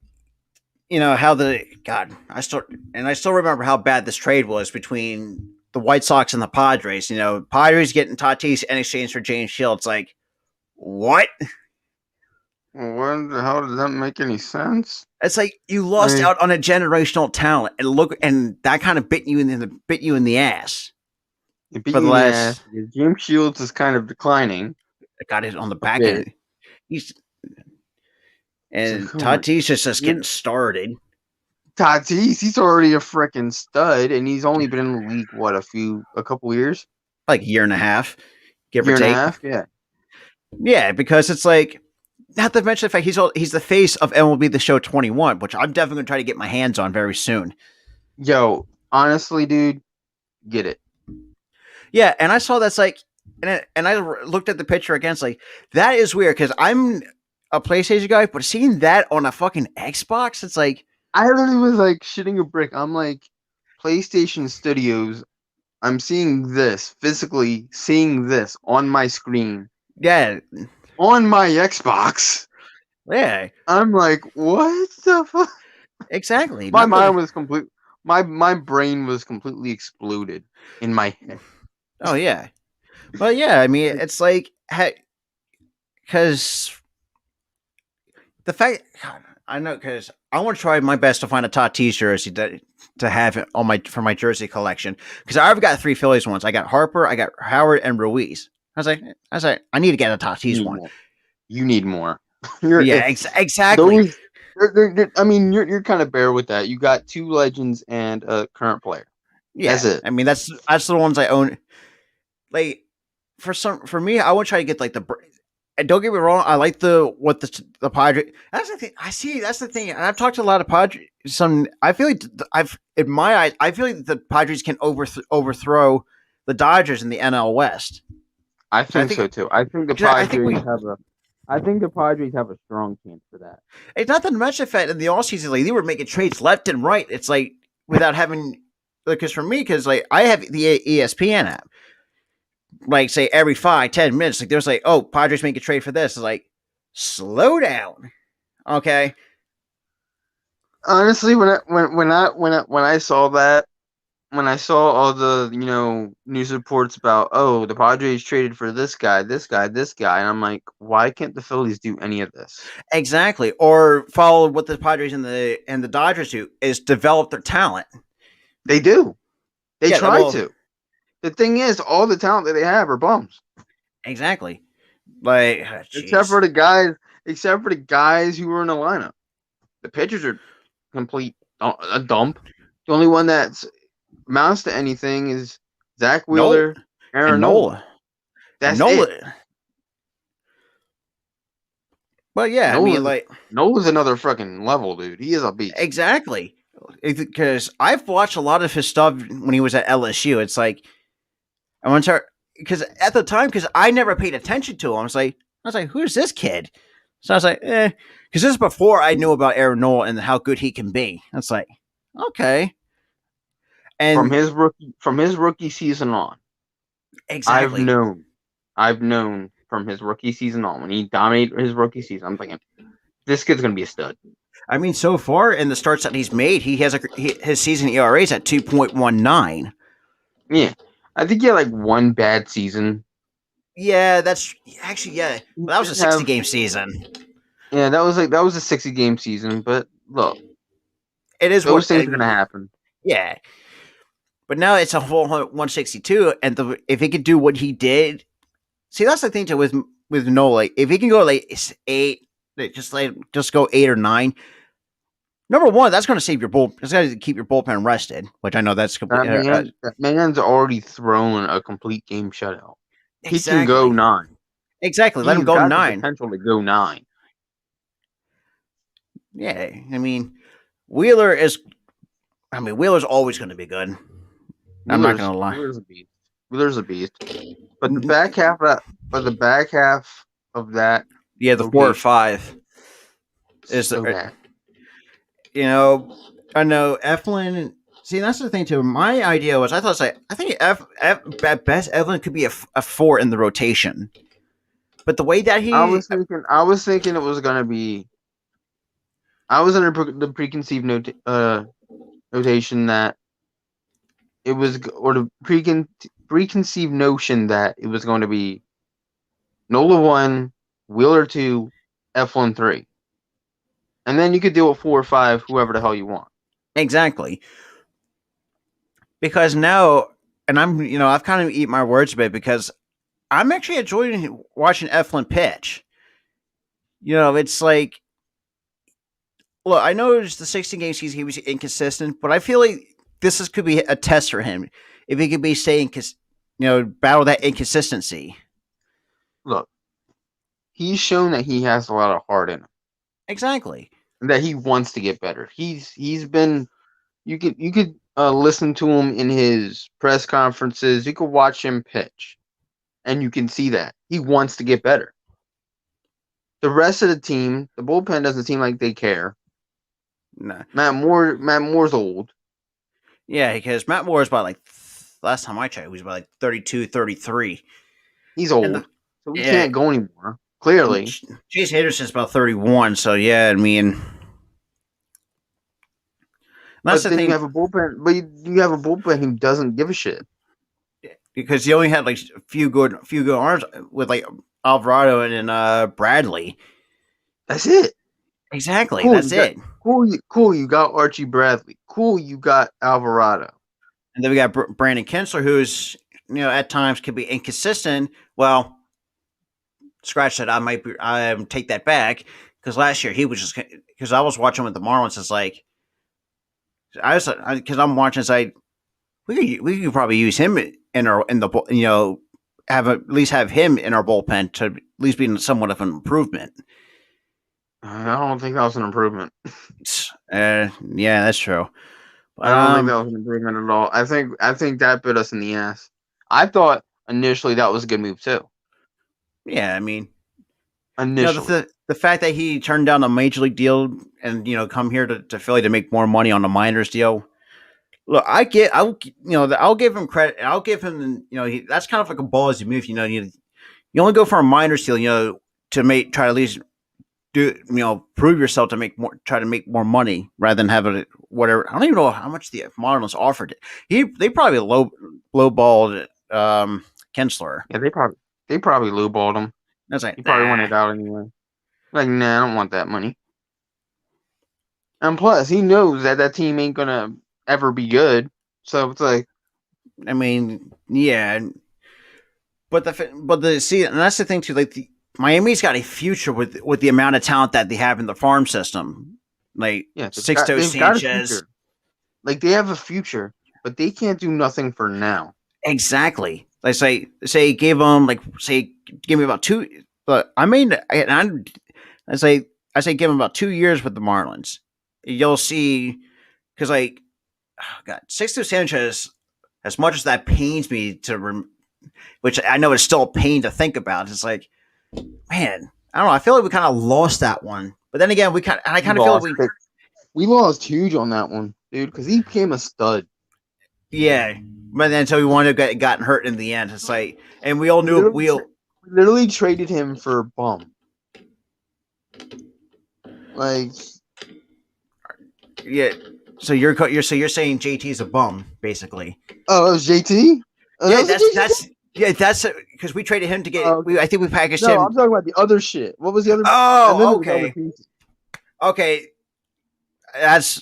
how the God I still remember how bad this trade was between the White Sox and the Padres. Padres getting Tatis in exchange for James Shields. Like what? What the hell does that make any sense? It's like you lost Like out on a generational talent, and that kind of bit you in the ass it beat for the you in the ass last. because James Shields is kind of declining Got it on the a back bit. end. He's It's like, and oh my, Tatis is just you're getting started. Tatis, he's already a freaking stud, and he's only been in the league what a couple years, Like a year and a half, give or year and a take. half, yeah. Yeah, because it's like not to mention the fact he's the face of MLB The Show 21, which I'm definitely gonna try to get my hands on very soon. Yo, honestly, dude, get it. Yeah, and I saw that's like, and I looked at the picture again. It's like that is weird because I'm a PlayStation guy, but seeing that on a fucking Xbox, it's like, I literally was like shitting a brick. I'm like, PlayStation Studios. I'm seeing this physically, seeing this on my screen yeah, on my Xbox. yeah, I'm like, what the fuck? exactly. My Not the mind was complete. My brain was completely exploded in my head. oh yeah, but yeah, I mean, Like, it's like because the fact I know because I want to try my best to find a Tatis jersey to have it on my jersey collection because I've got three Phillies ones. I got Harper, I got Howard, and Ruiz. I was like, I need to get a you Tatis need one. more. You need more. You're Yeah, if exactly. those. I mean, you're kind of bare with that. You got two legends and a current player. That's Yeah, it. I mean that's the ones I own. Like for me, I want to try to get like the. And don't get me wrong, I like the Padres. That's the thing. I see. That's the thing. And I've talked to a lot of Padres. I feel like I've in my eyes, I feel like the Padres can overthrow the Dodgers in the NL West. I So I think think so too. I think the 'cause I think Padres have a. I think the Padres have a strong chance for that. it's not that much the fact in the all season like they were making trades left and right. It's like without having because for me because like I have the ESPN app. Like say every 5-10 minutes, like there's like, oh, Padres make a trade for this. It's like, slow down. Okay. Honestly, when I saw that, when I saw all the news reports about, oh, the Padres traded for this guy, this guy, this guy, and I'm like, why can't the Phillies do any of this? Exactly. Or follow what the Padres and the Dodgers do is develop their talent. They do. They Yeah, try well, to. The thing is, all the talent that they have are bums, exactly. Like, except jeez. for the guys, except for the guys who were in the lineup. The pitchers are complete a dump. The only one that amounts to anything is Zach Nola Wheeler, Aaron and Nola. Nola and That's it. Nola. Well, yeah, I mean, Nola's like, Nola's another fucking level, dude. He is a beast. exactly. Because I've watched a lot of his stuff when he was at LSU. It's like I want to because at the time, because I never paid attention to him. I was like, who's this kid? So I was like, because this is before I knew about Aaron Nola and how good he can be. It's like, okay, From and his rookie season on, I've exactly. known, I've known from his rookie season on when he dominated his rookie season. I'm thinking this kid's gonna be a stud. I mean, so far in the starts that he's made, he has his season ERA is at 2.19. Yeah, I think he had like one bad season. Yeah, that's actually yeah. He Well, that was a did 60 have, game season. yeah, that was a 60 game season. But look, It is those what things are gonna happen. yeah. But now it's a whole 162, and if he could do what he did, see that's the thing too with Nola. If he can go like eight, just go 8 or 9. Number one, that's going to save your bull. That's going to keep your bullpen rested, which I know that's complete. That man's already thrown a complete game shutout. He can go Exactly, 9. exactly. Let him He's go got the 9. potential to go 9. Yeah, I mean, Wheeler is. I mean, Wheeler's always going to be good. I'm not Wheeler's going to lie. Wheeler's a beast. Wheeler's a beast. But the back half of that Yeah, the 4 or 5 is so the. bad. You know, I know Eflin. See, that's the thing too. My idea was I think at best Evelyn could be a 4 in the rotation, but the way that he I was thinking it was gonna be. I was under the preconceived notation that it was, or the preconceived notion that it was going to be Nola 1, Wheeler 2, F1 3, and then you could deal with 4 or 5, whoever the hell you want. exactly because now, and I've kind of eat my words a bit because I'm actually enjoying watching Eflin pitch. It's like look, I know it's the 16 games he was inconsistent, but I feel like could be a test for him if he could be staying, battle that inconsistency. Look, he's shown that he has a lot of heart in him, Exactly. and that he wants to get better. He's been, you could listen to him in his press conferences. You could watch him pitch, and you can see that he wants to get better. The rest of the team, the bullpen doesn't seem like they care. Nah. Matt Moore's old. Yeah, because Matt Moore is about like last time I checked, he was about like 32, 33. He's And old, so he yeah, can't go anymore. Clearly, Chase Anderson's about 31. So yeah, I mean, that's but the then you thing have a bullpen. But you have a bullpen who doesn't give a shit. because he only had like a few good arms with like Alvarado and Bradley. That's it. Exactly, Cool. that's You got it. cool. Cool. You got Archie Bradley. Cool. You got Alvarado. And then we got Brandon Kinsler, who's at times can be inconsistent. Well, scratch that. I take that back because last year he was just because I was watching with the Marlins. It's like because I'm watching. It's like we could probably use him in the have at least have him in our bullpen to at least be somewhat of an improvement. I don't think that was an improvement. Yeah, that's true. I But don't think that was an improvement at all. I think that bit us in the ass. I thought initially that was a good move too. yeah, I mean, Initially, the fact that he turned down a major league deal and come here to Philly to make more money on a minors deal. Look, I'll give him credit. I'll give him, that's kind of like a ballsy move. You only go for a minors deal, to try to at least prove yourself to try to make more money rather than having it whatever. I don't even know how much the Marlins offered it. They probably lowballed Kinsler. Yeah, they probably lowballed him. That's like He probably nah. wanted out anyway. Like, nah, I don't want that money. And plus, he knows that that team ain't gonna ever be good. So it's like, I mean, yeah, but the see, and that's the thing too. Like Miami's got a future with the amount of talent that they have in the farm system. Like yeah, Sixto they've got a Sanchez, future. Like they have a future, but they can't do nothing for now. exactly. Like say give them like say give me about two. But I say I say give them about 2 years with the Marlins. You'll see because like oh God, Sixto Sanchez. As much as that pains me which I know is still a pain to think about. It's like, man, I don't know. I feel like we kind of lost that one. But then again, I We kind of feel like lost it. We lost huge on that one, dude, because he became a stud. yeah. But then until we wanted to get gotten hurt in the end, it's like, and we all We knew literally, we literally traded him for a bum. Like, yeah. So you're saying JT's a bum, basically. oh, it was JT. Oh, that Yeah, was a JT. that's because we traded him to get. Okay. I think we packaged No, him. I'm talking about the other shit. What was the other? And then Oh, there was other okay, pieces. okay. I was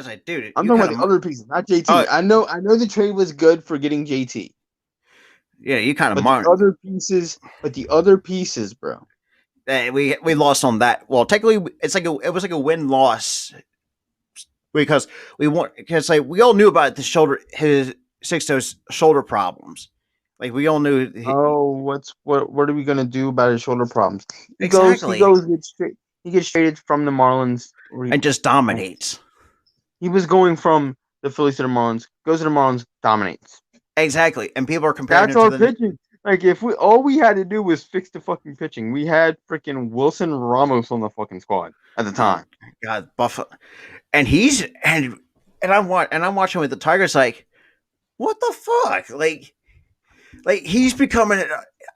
like, dude, I'm you talking kind about the of. other pieces, not Oh, JT. I know the trade was good for getting JT, yeah, you kind but the of. other pieces, bro. We lost on that. Well, technically, it was like a win loss because we all knew about his Sixto's shoulder problems. Like we all knew Oh, what are we gonna do about his shoulder problems? He goes, he exactly, goes, gets straight, he gets traded from the Marlins. and just dominates He was going from the Phillies to the Marlins, goes to the Marlins, dominates. exactly, and people are comparing That's him to our the pitching. Like if we all we had to do was fix the fucking pitching, we had freaking Wilson Ramos on the fucking squad at the oh time. God Buffalo, and I'm watching with the Tigers like what the fuck like he's becoming.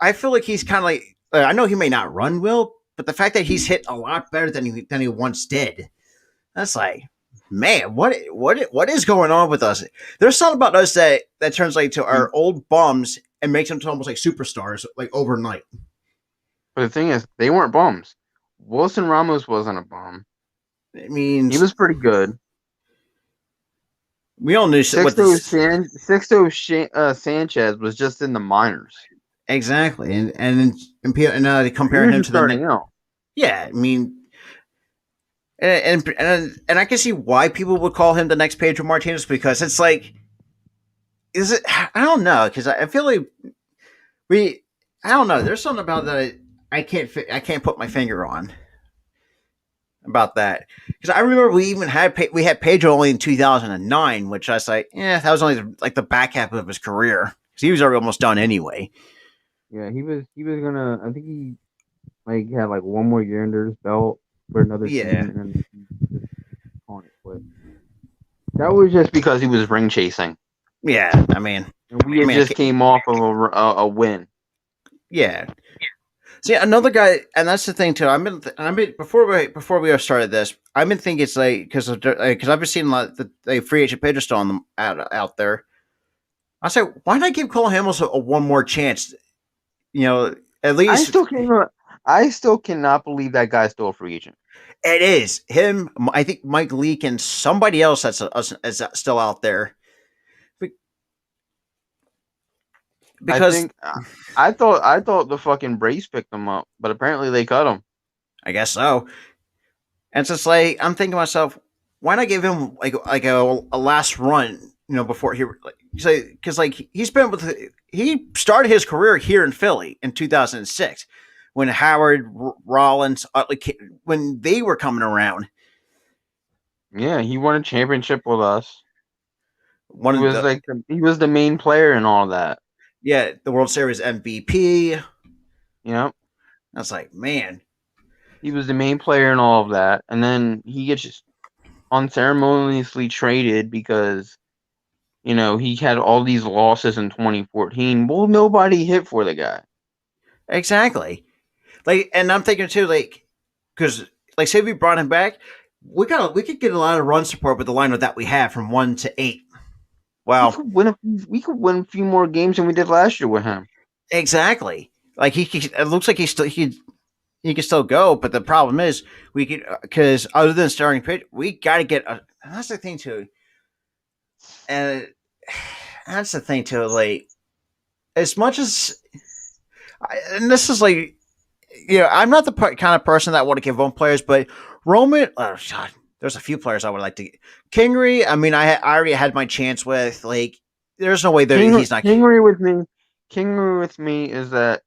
I feel like he's kind of like I know he may not run well, but the fact that he's hit a lot better than he once did. That's like, man, what is going on with us? There's something about us that turns like to our old bums and makes them to almost like superstars like overnight. But the thing is, they weren't bums. Wilson Ramos wasn't a bum. It He means was pretty good. we all knew what this Sanchez was just in the minors. exactly, they He compare was him just to the starting next. out. Yeah, I mean. And I can see why people would call him the next Pedro Martinez because it's like, is it? I don't know because I feel like we. I don't know. There's something about that I can't put my finger on about that because I remember we had Pedro only in 2009, which I was like, yeah, that was only like the back half of his career because he was already almost done anyway. Yeah, he was gonna. I think he like had like one more year under his belt for another Yeah, team, and then he just on it. But that was just because he was ring chasing, yeah. I mean, and we had just came off of a win. yeah. See another guy, and that's the thing too. I've been before we started this. I've been thinking it's like because I've been seeing a lot of the free agent pitchers still on them out there. I said, why not give Cole Hamels a one more chance? At I least still can't. I still cannot believe that guy's still a free agent. it is him. I think Mike Leake and somebody else is still out there I because think I thought the fucking Braves picked him up, but apparently they cut him. I guess so. And it's just like I'm thinking to myself, why not give him like a last run? Before he because like he started his career here in Philly in 2006 when Howard Rollins when they were coming around. Yeah, he won a championship with us. One of the He was the main player in all that. yeah the World Series MVP. You know, I was like, man, he was the main player in all of that, and then he gets just unceremoniously traded because he had all these losses in 2014. Well, nobody hit for the guy. exactly. Like, and I'm thinking too, like, because like, say we brought him back, we could get a lot of run support with the lineup that we have from 1 to 8. Well, We could win a few more games than we did last year with him. exactly. Like it looks like he can still go, but the problem is we could because other than starting pitch, we got to get. That's the thing too, and that's the thing too. Like as much as, and this is like, I'm not the kind of person that want to give up players, but Roman, oh God, there's a few players I would like to. Kingery, I mean, I already had my chance with. Like, there's no way that he's not. Kingery with me. Kingery with me is that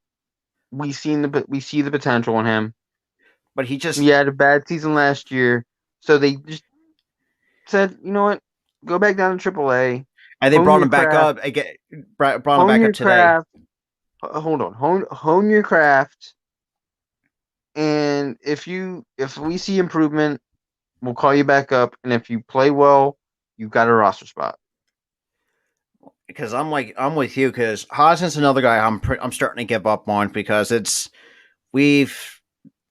we see the potential in him. But he He just had a bad season last year, so they just said, you know what, go back down to AAA, and they hone brought your him back craft, up. Again, brought him hone back up your today. craft. Hold on, hone your craft, and if we see improvement, we'll call you back up, and if you play well, you've got a roster spot. Because I'm with you because Hodgson's another guy I'm starting to give up on because we've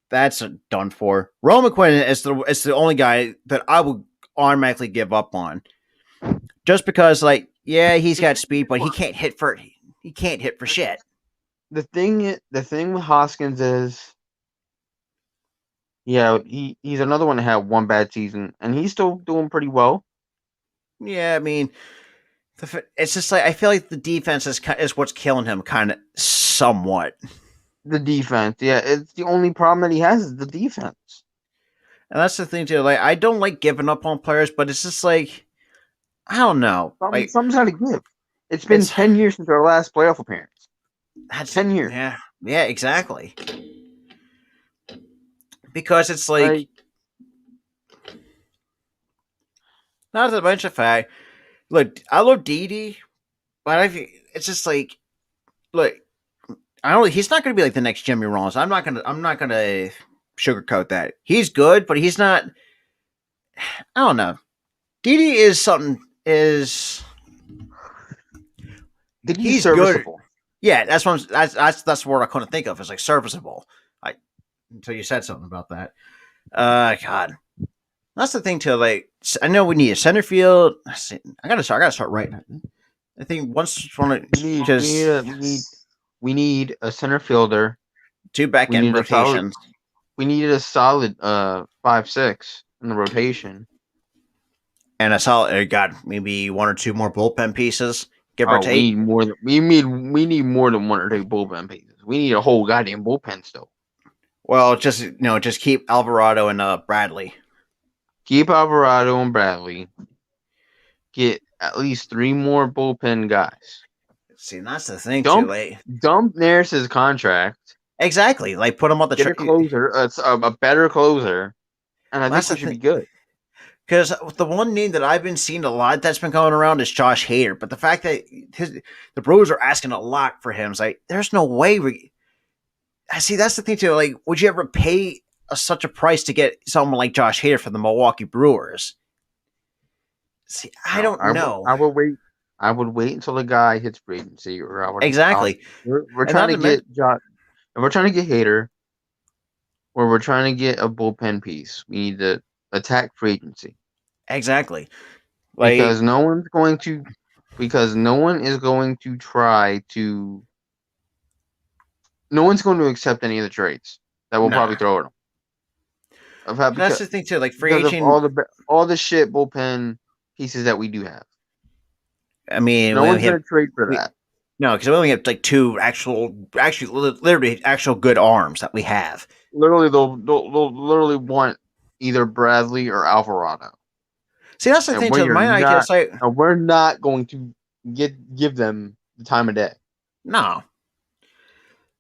that's done for. Ron McQuinn is the only guy that I would automatically give up on just because yeah, he's The got thing, speed but he can't hit for shit. the thing with Hoskins is, yeah, he's another one that had one bad season, and he's still doing pretty well. Yeah, I mean it's just like I feel like the defense is what's killing him kind of somewhat. The defense, yeah, it's the only problem that he has is the defense. And that's the thing too. Like I don't like giving up on players, but it's just like I don't know. Like Something's got to give. It's been it's 10 years since our last playoff appearance. that's 10 years. yeah, exactly. Because it's like Like not to mention the fact. Look, I love Didi, but it's just like look. I don't. He's not going to be like the next Jimmy Rollins. I'm not gonna sugarcoat that. He's good, but he's not. I don't know. Didi is something. Is he's he's good? serviceable. Yeah, that's the word I couldn't think of. It's like serviceable. I until you said something about that. God, that's the thing too. Like I know we need a center field. I gotta start writing. I think once one of We need we need just a, we need we need a center fielder. two back We end need a solid. rotations. We needed a solid 5-6 in the rotation. And a solid, got maybe one or two more bullpen pieces, give or Oh, take. we need more than one or two bullpen pieces. We need a whole goddamn bullpen still. Well, just keep Alvarado and Bradley. Keep Alvarado and Bradley. Get at least 3 more bullpen guys. See, and that's the thing too. Dump Like dump Neris's contract. exactly, like put him on the Get a closer, a better closer, and I think that's we the should be thing. good. Because the one name that I've been seeing a lot that's been going around is Josh Hader. But the fact that the Brewers are asking a lot for him, is like there's no way we. I see. That's the thing too. Like, would you ever pay such a price to get someone like Josh Hader for the Milwaukee Brewers? See, I No, don't know I would wait. I would wait until the guy hits free agency, or exactly. we're And trying not to to mention, get Josh. If we're trying to get Hater, or we're trying to get a bullpen piece, we need to attack free agency exactly. because Like, no one is going to try to. No one's going to accept any of the trades that we'll probably nah. throw at them. Of how That's the thing too. Like free because of agent. all the shit bullpen pieces that we do have. I mean, No we one's only going have to trade for we that. no because we only have like two actually literally actual good arms that we have. Literally, they'll literally want either Bradley or Alvarado, See, that's the and thing too. My idea is like we're not going to give them the time of day. no,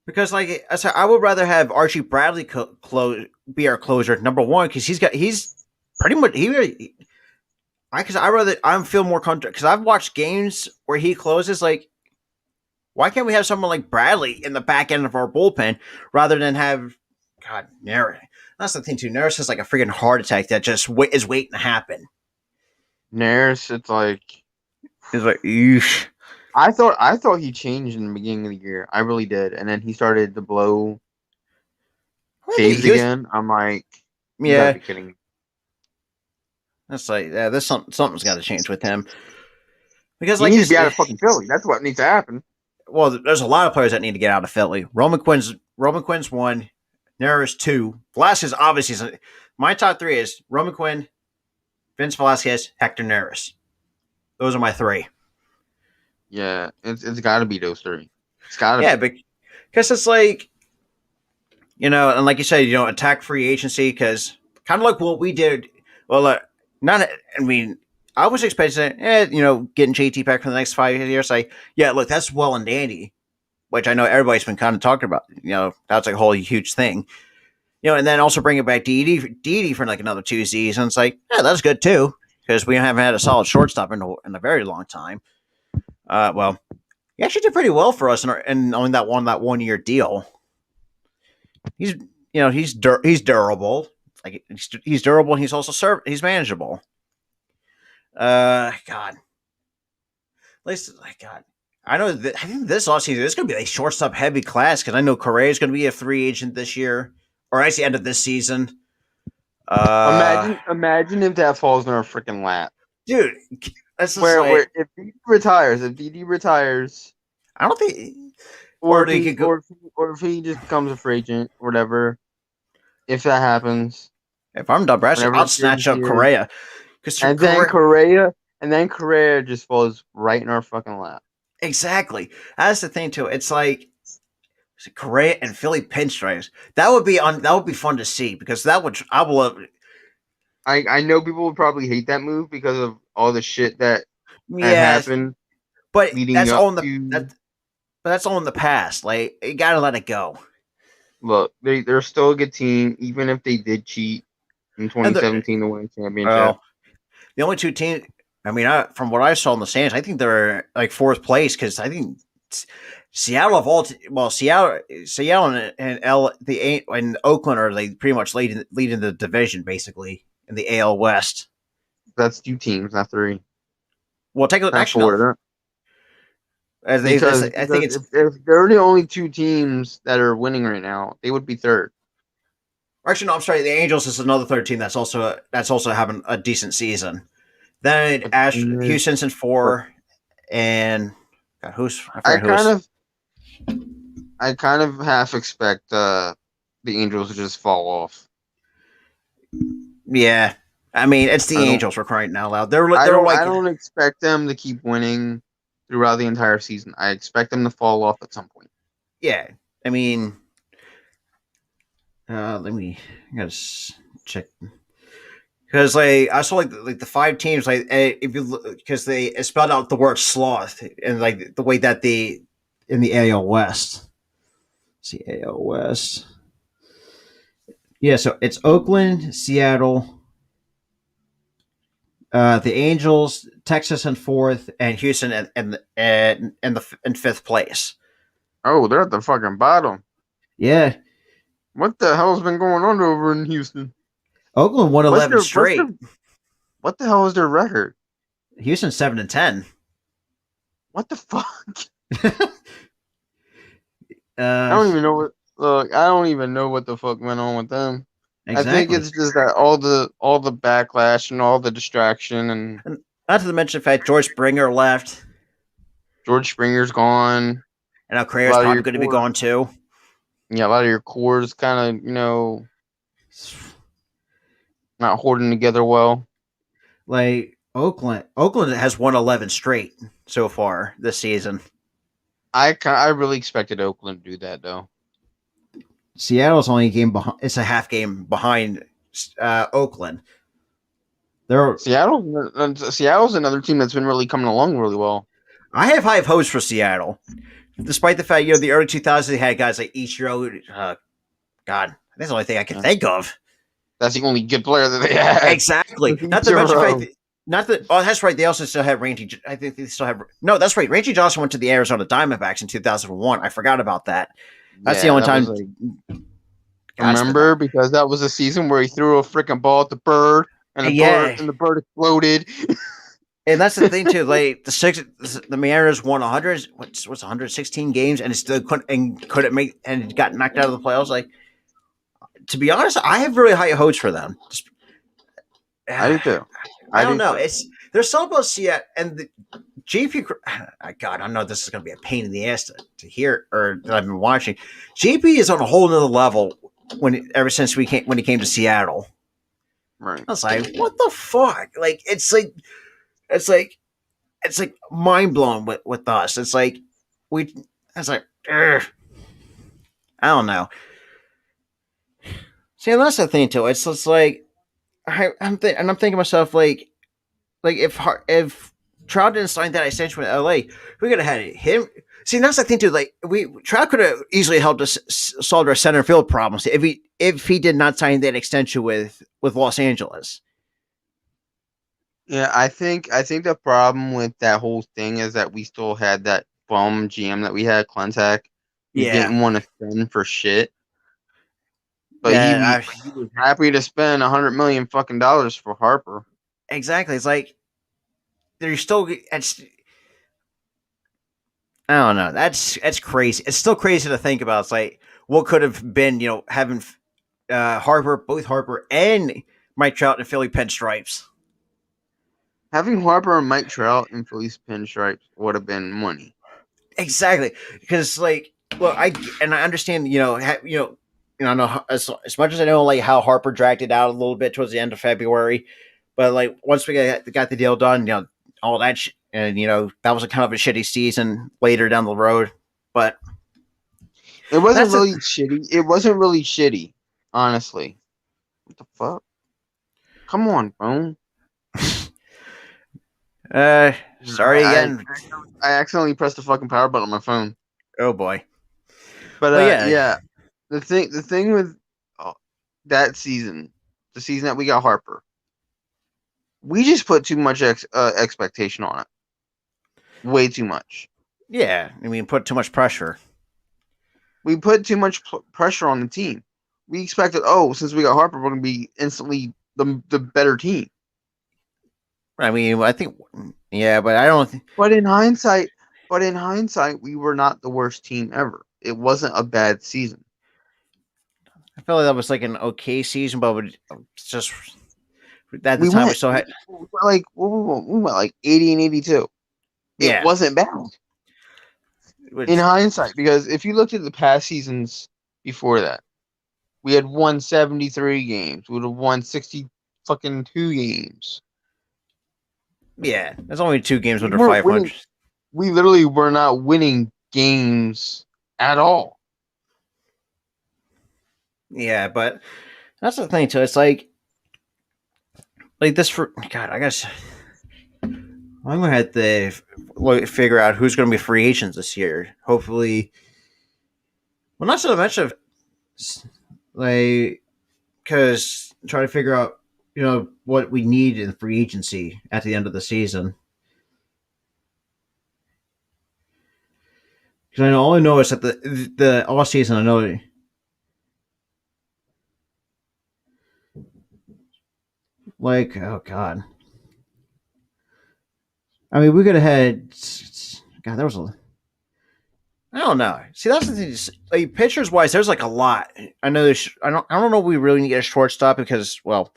because like I said, I would rather have Archie Bradley be our closer number one because he's pretty much he. I feel more comfortable because I've watched games where he closes like why can't we have someone like Bradley in the back end of our bullpen rather than have God Neris? That's the thing too. Neris is like a freaking heart attack that just is waiting to happen. Naris, it's like It's like, eesh. I thought he changed in the beginning of the year. I really did, and then he started to blow. saves He was, again. I'm like, you gotta yeah, be kidding me. that's like, yeah, there's something's got to change with him because, He like needs you to be out said, of fucking Philly. That's what needs to happen. well, there's a lot of players that need to get out of Philly. Roman Quinn's one, Neris two, Velasquez obviously my top three is Roman Quinn, Vince Velasquez, Hector Neris. Those are my three. Yeah, it's got to be those three. It's got to Yeah, be. because it's like, and like you said, attack free agency because kind of like what we did. Well, not. I mean, I was expecting, getting JT back for the next 5 years. Like, yeah, look, that's well and dandy, which I know everybody's been kind of talking about. That's like a whole huge thing. And then also bring it back DD for like another 2 seasons. Like, yeah, that's good too because we haven't had a solid shortstop in a very long time. Well, he actually did pretty well for us in on that 1 year deal. He's he's durable. Like he's durable. And he's also he's manageable. God, least like God. I think this offseason is going to be a shortstop heavy class because I know Correa is going to be a free agent this year, or actually end of this season. Uh, Imagine if that falls in our freaking lap. dude, that's just Where like if DD retires, I don't think, or or if they he could go. or if he just becomes a free agent, or whatever. If that happens, If I'm Dombrowski, whenever I'll the free snatch up agency is, Correa because and then Correa. Correa, just falls right in our fucking lap. Exactly. That's the thing too. It's like Correa and Philly pinstripes. That would be fun to see because I will love. I know people would probably hate that move because of all the shit that had Yes, happened but leading that's up all in the to. that but that's all in the past. Like you gotta let it go. Look, they're still a good team, even if they did cheat in And the 2017 to win a championship. well, the only two teams. I mean, from what I saw in the stands, I think they're like fourth place because I think Seattle of all. Seattle and Oakland are like pretty much leading the division basically in the AL West. That's two teams, not three, Well, take a not actually no. four. I think it's If they're the only two teams that are winning right now, they would be third. actually no. I'm sorry. The Angels is another third team that's also having a decent season. Then But the thing is, Houston's in but four, and God, I I forgot kind who's. of I kind of half expect the Angels to just fall off. Yeah, I mean it's the I don't Angels. We're crying out loud. They're I like don't expect them to keep winning throughout the entire season. I expect them to fall off at some point. yeah. I mean, I gotta check because like I saw like the five teams like if you because they spelled out the word sloth and like the way that they in the AL West. Let's see AL West. Yeah, so it's Oakland, Seattle, the Angels, Texas in fourth, and Houston in fifth place. Oh, they're at the fucking bottom. Yeah, What the hell's been going on over in Houston? Oakland won What's 11 their what's straight. their what the hell is their record? Houston 7-10. What the fuck? I uh, don't even know what. Look, I don't even know what the fuck went on with them. I think exactly. it's just that all the backlash and all the distraction and And not to mention the fact George Springer left, George Springer's gone. and now A Carrera's lot of probably your going to be core, gone too. yeah, a lot of your cores kind of not holding together well. Like Oakland has won 11 straight so far this season. I really expected Oakland to do that though. Seattle's only a game behind. It's a half game behind Oakland. They're Seattle's another team that's been really coming along really well. I have high hopes for Seattle, despite the fact the early 2000s they had guys like Ichiro. God, that's the only thing I can Yeah. think of. That's the only good player that they had. Exactly. Not to mention the fact Ichiro. that, not that. Oh, that's right. They also still have Randy. I think they still have. No, that's right. Randy Johnson went to the Arizona Diamondbacks in 2001. I forgot about that. That's the Yeah, only that was time. like Gosh, remember because that was a season where he threw a freaking ball at the bird and yeah, the bird exploded. and that's the thing too. Like the Mariners won 100. What's 116 games, and it still couldn't make and got knocked out of the playoffs. Like to be honest, I have really high hopes for them. Just, I do too. I I don't do know. too. It's there's something about Seattle and the JP. God, I know this is going to be a pain in the ass to hear or that I've been watching. JP is on a whole nother level ever since we came when he came to Seattle. Right. I was like, what the fuck? Like it's like it's like mind blowing with us. It's like we. It's like ugh, I don't know. See, and that's the thing too. It's just like I'm thinking to myself like if Trout didn't sign that extension with LA, we could have had him. See, that's the thing too. Like Trout could have easily helped us solve our center field problems if he did not sign that extension with Los Angeles. Yeah, I think the problem with that whole thing is that we still had that bum GM that we had, Clentac, who Yeah, didn't want to spend for shit, but yeah, he was happy to spend 100 million fucking dollars for Harper. exactly. It's like there's still. I don't know. That's crazy. It's still crazy to think about. It's like what could have been. Having both Harper and Mike Trout in Philly pinstripes. Having Harper and Mike Trout in Phillies pinstripes would have been money. Exactly, because like, look, I understand. I know as much as I know like how Harper dragged it out a little bit towards the end of February, but like once we got the deal done, all that, and that was a kind of a shitty season later down the road. But It wasn't that's a really shitty. It wasn't really shitty, honestly. What the fuck? Come on, bro. sorry again. I accidentally pressed the fucking power button on my phone. Oh boy. But Well, yeah, yeah, the thing with uh, that season, the season that we got Harper, we just put too much expectation on it. Way too much. yeah. I mean, put too much pressure. We put too much pressure on the team. We expected, oh, since we got Harper, we're gonna be instantly the better team. I mean, I think, yeah, but I don't. But in hindsight, we were not the worst team ever. It wasn't a bad season. I feel like that was like an okay season, but it's just at the We time we went, still had. we went like we went like 80 and 82. It Yeah, wasn't bad in which hindsight, because if you looked at the past seasons before that, we had won 73 games. We would have won 60 fucking 2 games. yeah, there's only two games We under weren't 500. winning. We literally were not winning games at all. Yeah, but that's the thing too. It's like this for God. I guess I'm gonna have to figure out who's gonna be free agents this year. Hopefully, well, not so much of like because try to figure out what we need in free agency at the end of the season. Because I know all I know is that the off season. I know like oh god. I mean, we could have had. God, there was a. I don't know. See, that's the thing. Like pitchers wise, there's like a lot. I know. I don't know. If we really need to get a shortstop because, well,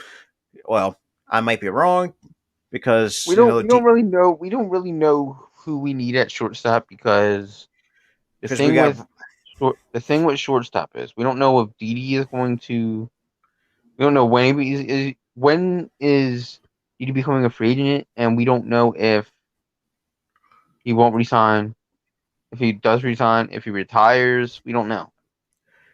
I might be wrong because We don't really know. We don't really know who we need at shortstop, because the because we thing got with the thing with shortstop is we don't know if Didi is going to. We don't know when is Didi becoming a free agent, and we don't know if he won't resign. If he does resign, if he retires, we don't know.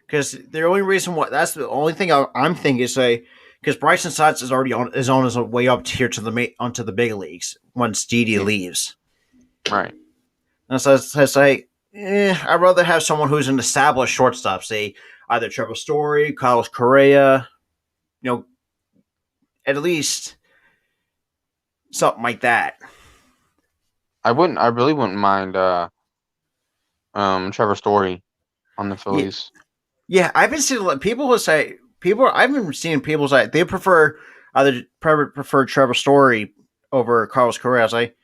because the only reason why that's the only thing I'm thinking is say because Bryson Sotts is already on his way up here to onto the big leagues once Didi Yeah, leaves. right. And so it's like, I'd rather have someone who's an established shortstop, say either Trevor Story, Carlos Correa, you know, at least something like that. I wouldn't. I really wouldn't mind Trevor Story on the Yeah, Phillies. yeah. I've been seeing people who say people. I've been seeing people say they prefer Trevor Story over Carlos Correa. I was like,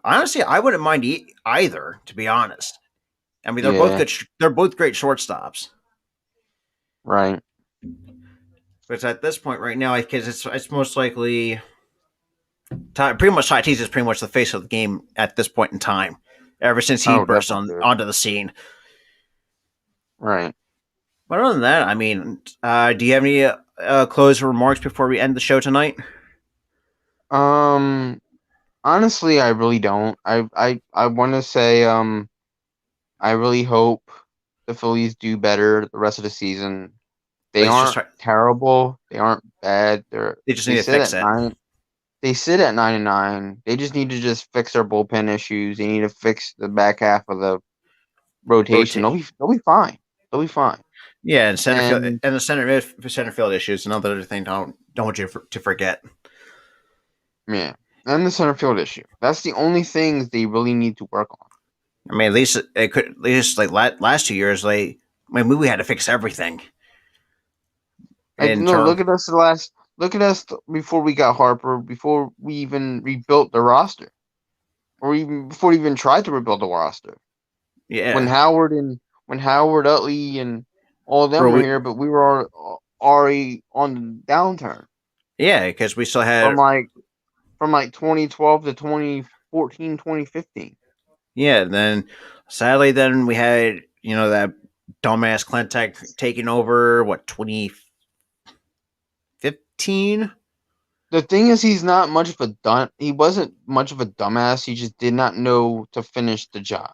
honestly, I wouldn't mind either. To be honest, I mean they're both Yeah, good. They're both great shortstops. right. But at this point right now, because it's most likely pretty much Tatis is pretty much the face of the game at this point in time. Ever since he Oh, burst definitely, dude. onto the scene. Right. But other than that, I mean, do you have any closing remarks before we end the show tonight? Um. Honestly, I really don't. I want to say I really hope the Phillies do better the rest of the season. They Like, just aren't terrible. They aren't bad. they just They need to sit fix at it. 9. They sit at 9-9. They just need to just fix their bullpen issues. They need to fix the back half of the rotation. Rotate. They'll be fine. They'll be fine. Yeah, and center field And and the center field issues. Another thing don't want you to forget. yeah, and the center field issue. That's the only things they really need to work on. I mean, at least it could. At least like last 2 years, I mean, we had to fix everything Like in no, term. look at us the last. Look at us before we got Harper. Before we even rebuilt the roster, or even before we even tried to rebuild the roster. When Yeah, Howard and when Howard Utley and all of them bro. were here, but we were already on the downturn Yeah, because we still had. from like 2012 to 2014, 2015. Yeah, then sadly, then we had that dumbass Clintek taking over. What 2015? The thing is, he's not much of a He wasn't much of a dumbass. He just did not know to finish the job.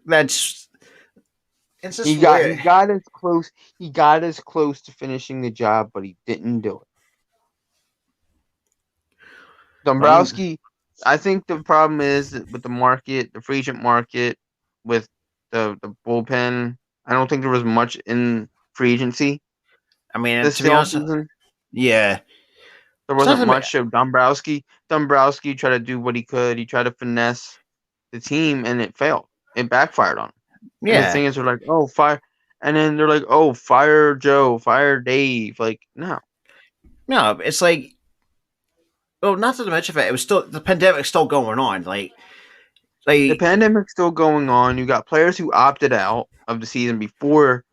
That's it's just He weird. got as close. He got as close to finishing the job, but he didn't do it. But I'm. Dombrowski, I think the problem is that with the market, the free agent market, with the bullpen. I don't think there was much in free agency I mean, this to be honest, offseason. yeah, There it's wasn't nothing. much of Dombrowski. Dombrowski tried to do what he could. He tried to finesse the team, and it failed. It backfired on him. And the Yeah, thing is, they're like, "Oh, fire," and then they're like, "Oh, fire Joe, fire Dave." Like, no, no, it's like, well, not to mention it was still the pandemic's still going on. the Like pandemic's still going on. You got players who opted out of the season before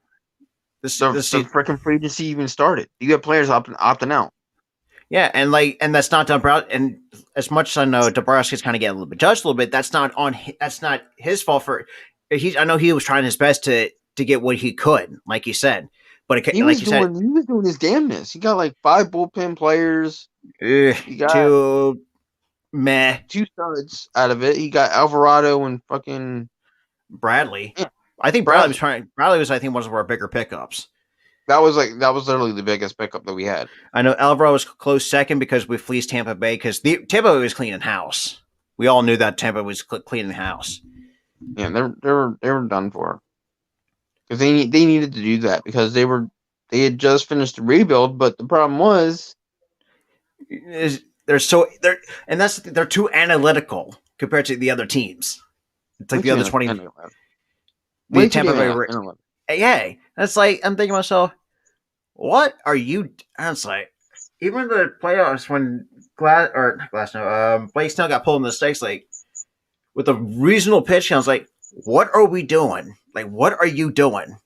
the this freaking free agency even started. You got players opting out. Yeah, and that's not Dombrowski. And as much as I know Dombrowski's kind of getting a little bit judged a little bit, that's not his fault for. I know he was trying his best to get what he could, like you said, but like you said, He was doing his damnness. He got like 5 bullpen players. He got too meh. 2 studs out of it. He got Alvarado and fucking Bradley. yeah, I think Bradley was Bradley. trying. Bradley was, I think, one of our bigger pickups. That was literally the biggest pickup that we had. I know Alvaro was close second because we fleeced Tampa Bay because the Tampa Bay was cleaning house. We all knew that Tampa was cleaning house. Yeah, they were done for because they needed to do that because they had just finished the rebuild, but the problem was They're so they're and that's they're too analytical compared to the other teams. It's like way the too other 20, analytical. the Way too Tampa damn Bay. analytical. Hey, that's like I'm thinking to myself, what are you? That's like even the playoffs when Glass no, Blake Snell got pulled in the stakes like with a reasonable pitch. I was like, what are we doing? Like, what are you doing?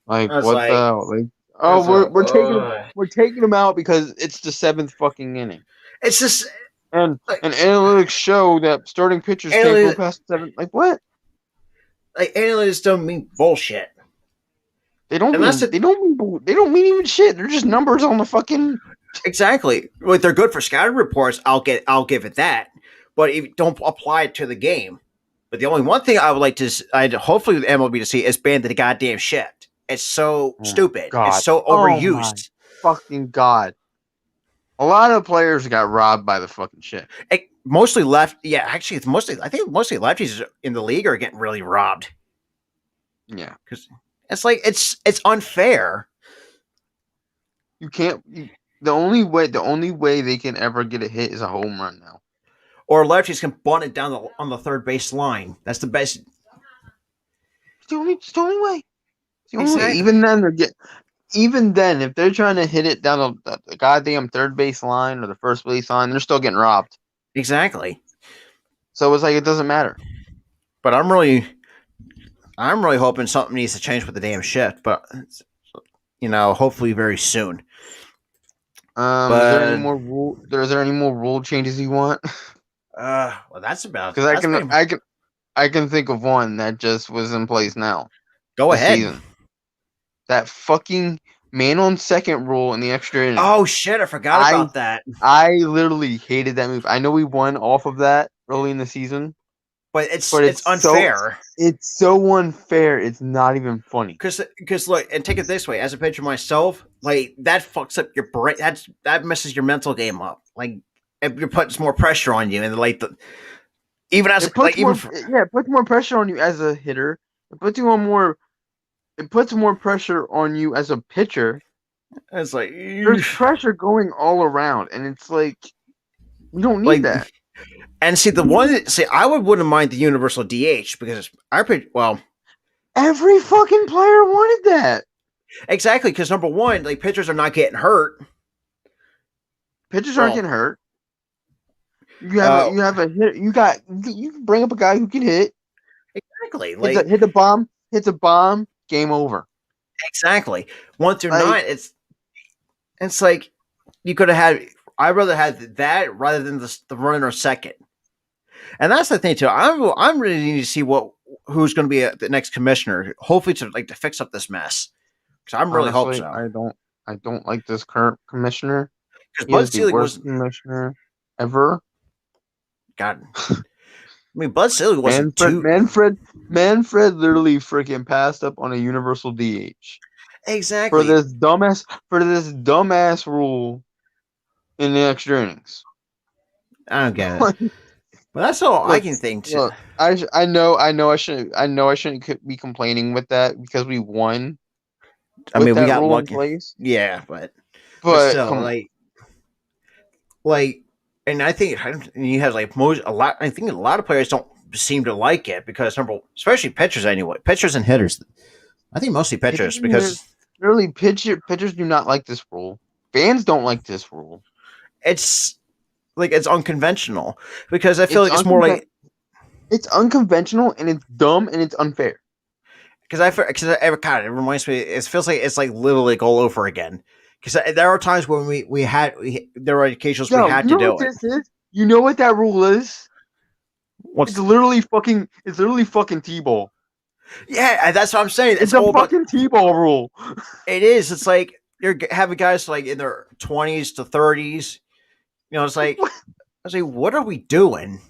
Like I was what the like, hell? Like, I oh, was like, we're taking him out because it's the seventh fucking inning. it's just like And analytics show that starting pitchers can't go analysts, past 7. Like what? like analysts don't mean bullshit, and that's it. They don't mean even shit. They're just numbers on the fucking. Exactly. Like they're good for scouting reports. I'll give it that. But if don't apply it to the game. But the only one thing I would like to, I'd hopefully the MLB to see is ban the goddamn shit. It's so Oh stupid. It's God! so Oh my overused. fucking God! A lot of players got robbed by the fucking shit. Mostly left. Yeah, actually, it's mostly. I think mostly lefties in the league are getting really robbed Yeah, because it's like it's unfair. you can't. The only way they can ever get a hit is a home run now. Or lefties can bunt it down on the third base line. That's the best. It's the only way. It's the only way. Exactly. Even then, if they're trying to hit it down the goddamn third base line or the first base line, they're still getting robbed. Exactly. So it's like it doesn't matter. But I'm really hoping something needs to change with the damn shift. But hopefully very soon. Is there any But more is there any more rule changes you want? well, that's about Because that's pretty much. I can think of one that just was in place now Go this ahead. season. That fucking man on second rule in the extra Oh innings. shit, I forgot I about that. I literally hated that move. I know we won off of that early in the season, But but it's unfair. it's so unfair. It's not even funny. Because look, and take it this way, as a pitcher myself, like that fucks up your brain. That messes your mental game up. Like it puts more pressure on you, and like even as It puts like even more for, yeah, it puts more pressure on you as a hitter. It puts you on more it puts more pressure on you as a pitcher. it's like There's pressure going all around, and it's like we don't need like that. and see the one see I wouldn't mind the universal DH because I pretty well Every fucking player wanted that. exactly because number one like pitchers are not getting hurt. Pitchers aren't Well, getting hurt. uh, You have a hit. You can bring up a guy who can hit. exactly like Hits a bomb. Game over. exactly 1 through 9. Like It's like you could have had. I'd rather have that rather than the runner second. And that's the thing too. I'm really need to see who's going to be the next commissioner. Hopefully to fix up this mess. Because I'm really hope honestly, so. I don't like this current commissioner. Because He Bud is the Selig worst was commissioner ever. God. I mean, Bud Selig wasn't too Manfred literally freaking passed up on a universal DH exactly. for this dumbass rule in the extra innings. I don't get it. But that's all I Look, can think. look. I shouldn't be complaining with that because we won I with mean, we that got rule in lucky. place. Yeah, but But still, come on, like, and I think you have like most a lot. I think a lot of players don't seem to like it because especially pitchers anyway, pitchers and hitters. I think mostly pitchers because pitchers do not like this rule. Fans don't like this rule. it's like it's unconventional because I feel It's like it's more unconven- like it's unconventional and it's dumb and it's unfair. because I ever kind of it reminds me. It feels like it's like Little League all over again. Because there are times when there were occasions we Yo, had you to know what do it. this is? You know what that rule is? What's It's literally fucking T-ball. yeah, that's what I'm saying. It's It's a all about fucking T-ball rule. it is. It's like you're having guys like in their 20s to 30s. It's like I was like, what are we doing?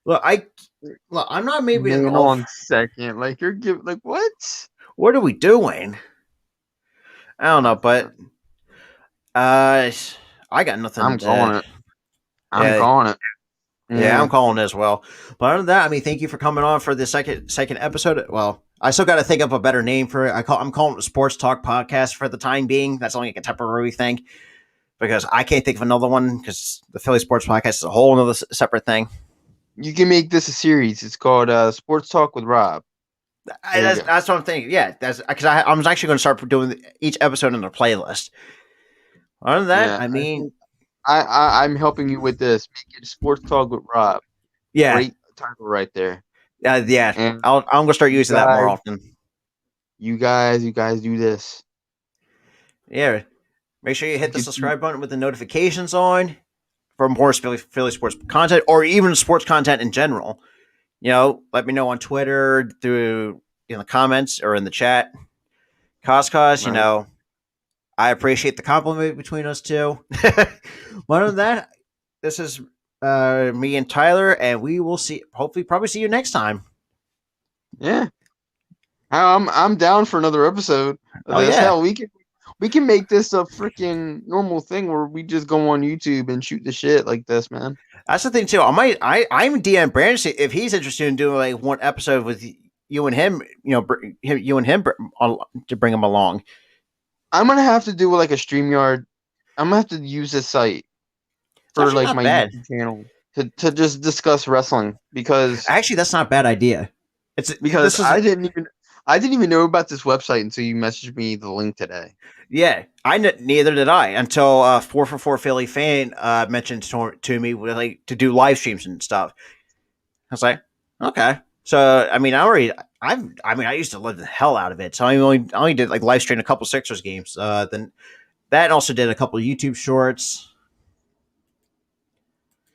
Look, I'm not maybe an Man all. on second. Like you're giving like what? What are we doing? I don't know, but uh, I got nothing I'm to. calling it. I'm Yeah, calling it. yeah, I'm Yeah. calling as well. But other than that, I mean, thank you for coming on for the second episode. Well, I still got to think of a better name for it. I'm calling it a Sports Talk Podcast for the time being. That's only like a temporary thing because I can't think of another one because the Philly Sports Podcast is a whole other separate thing. You can make this a series. It's called Sports Talk with Rob. There you go. That's what I'm thinking. Yeah, that's because I'm actually going to start doing each episode in a playlist. Other than that, Yeah, I I mean, think I'm helping you with this. Make it Sports Talk with Rob. yeah, Great title right there. yeah. And I'm going to start you using that more guys, often. you guys do this. Yeah, make sure you You hit the can, subscribe button with the notifications on for more Philly sports content or even sports content in general. Let me know on Twitter through in the comments or in the chat. Cos, right. I appreciate the compliment between us two. But other than that, this is me and Tyler, and we will probably see you next time. Yeah. I'm down for another episode of Oh this. yeah, Hell, we can make this a freaking normal thing where we just go on YouTube and shoot the shit like this, man. that's the thing too. I'm DM Brandon if he's interested in doing like one episode with you and him. You and him to bring him along. I'm gonna have to do like a StreamYard. I'm gonna have to use this site It's for actually like not my bad. YouTube channel to just discuss wrestling Actually, that's not a bad idea. because This is I didn't even know about this website until you messaged me the link today. yeah. Neither did I until 444 Philly fan mentioned to me like to do live streams and stuff. I was like, okay. So I mean, I mean, I used to love the hell out of it. So I only did like live stream a couple Sixers games. Then that and also did a couple YouTube shorts.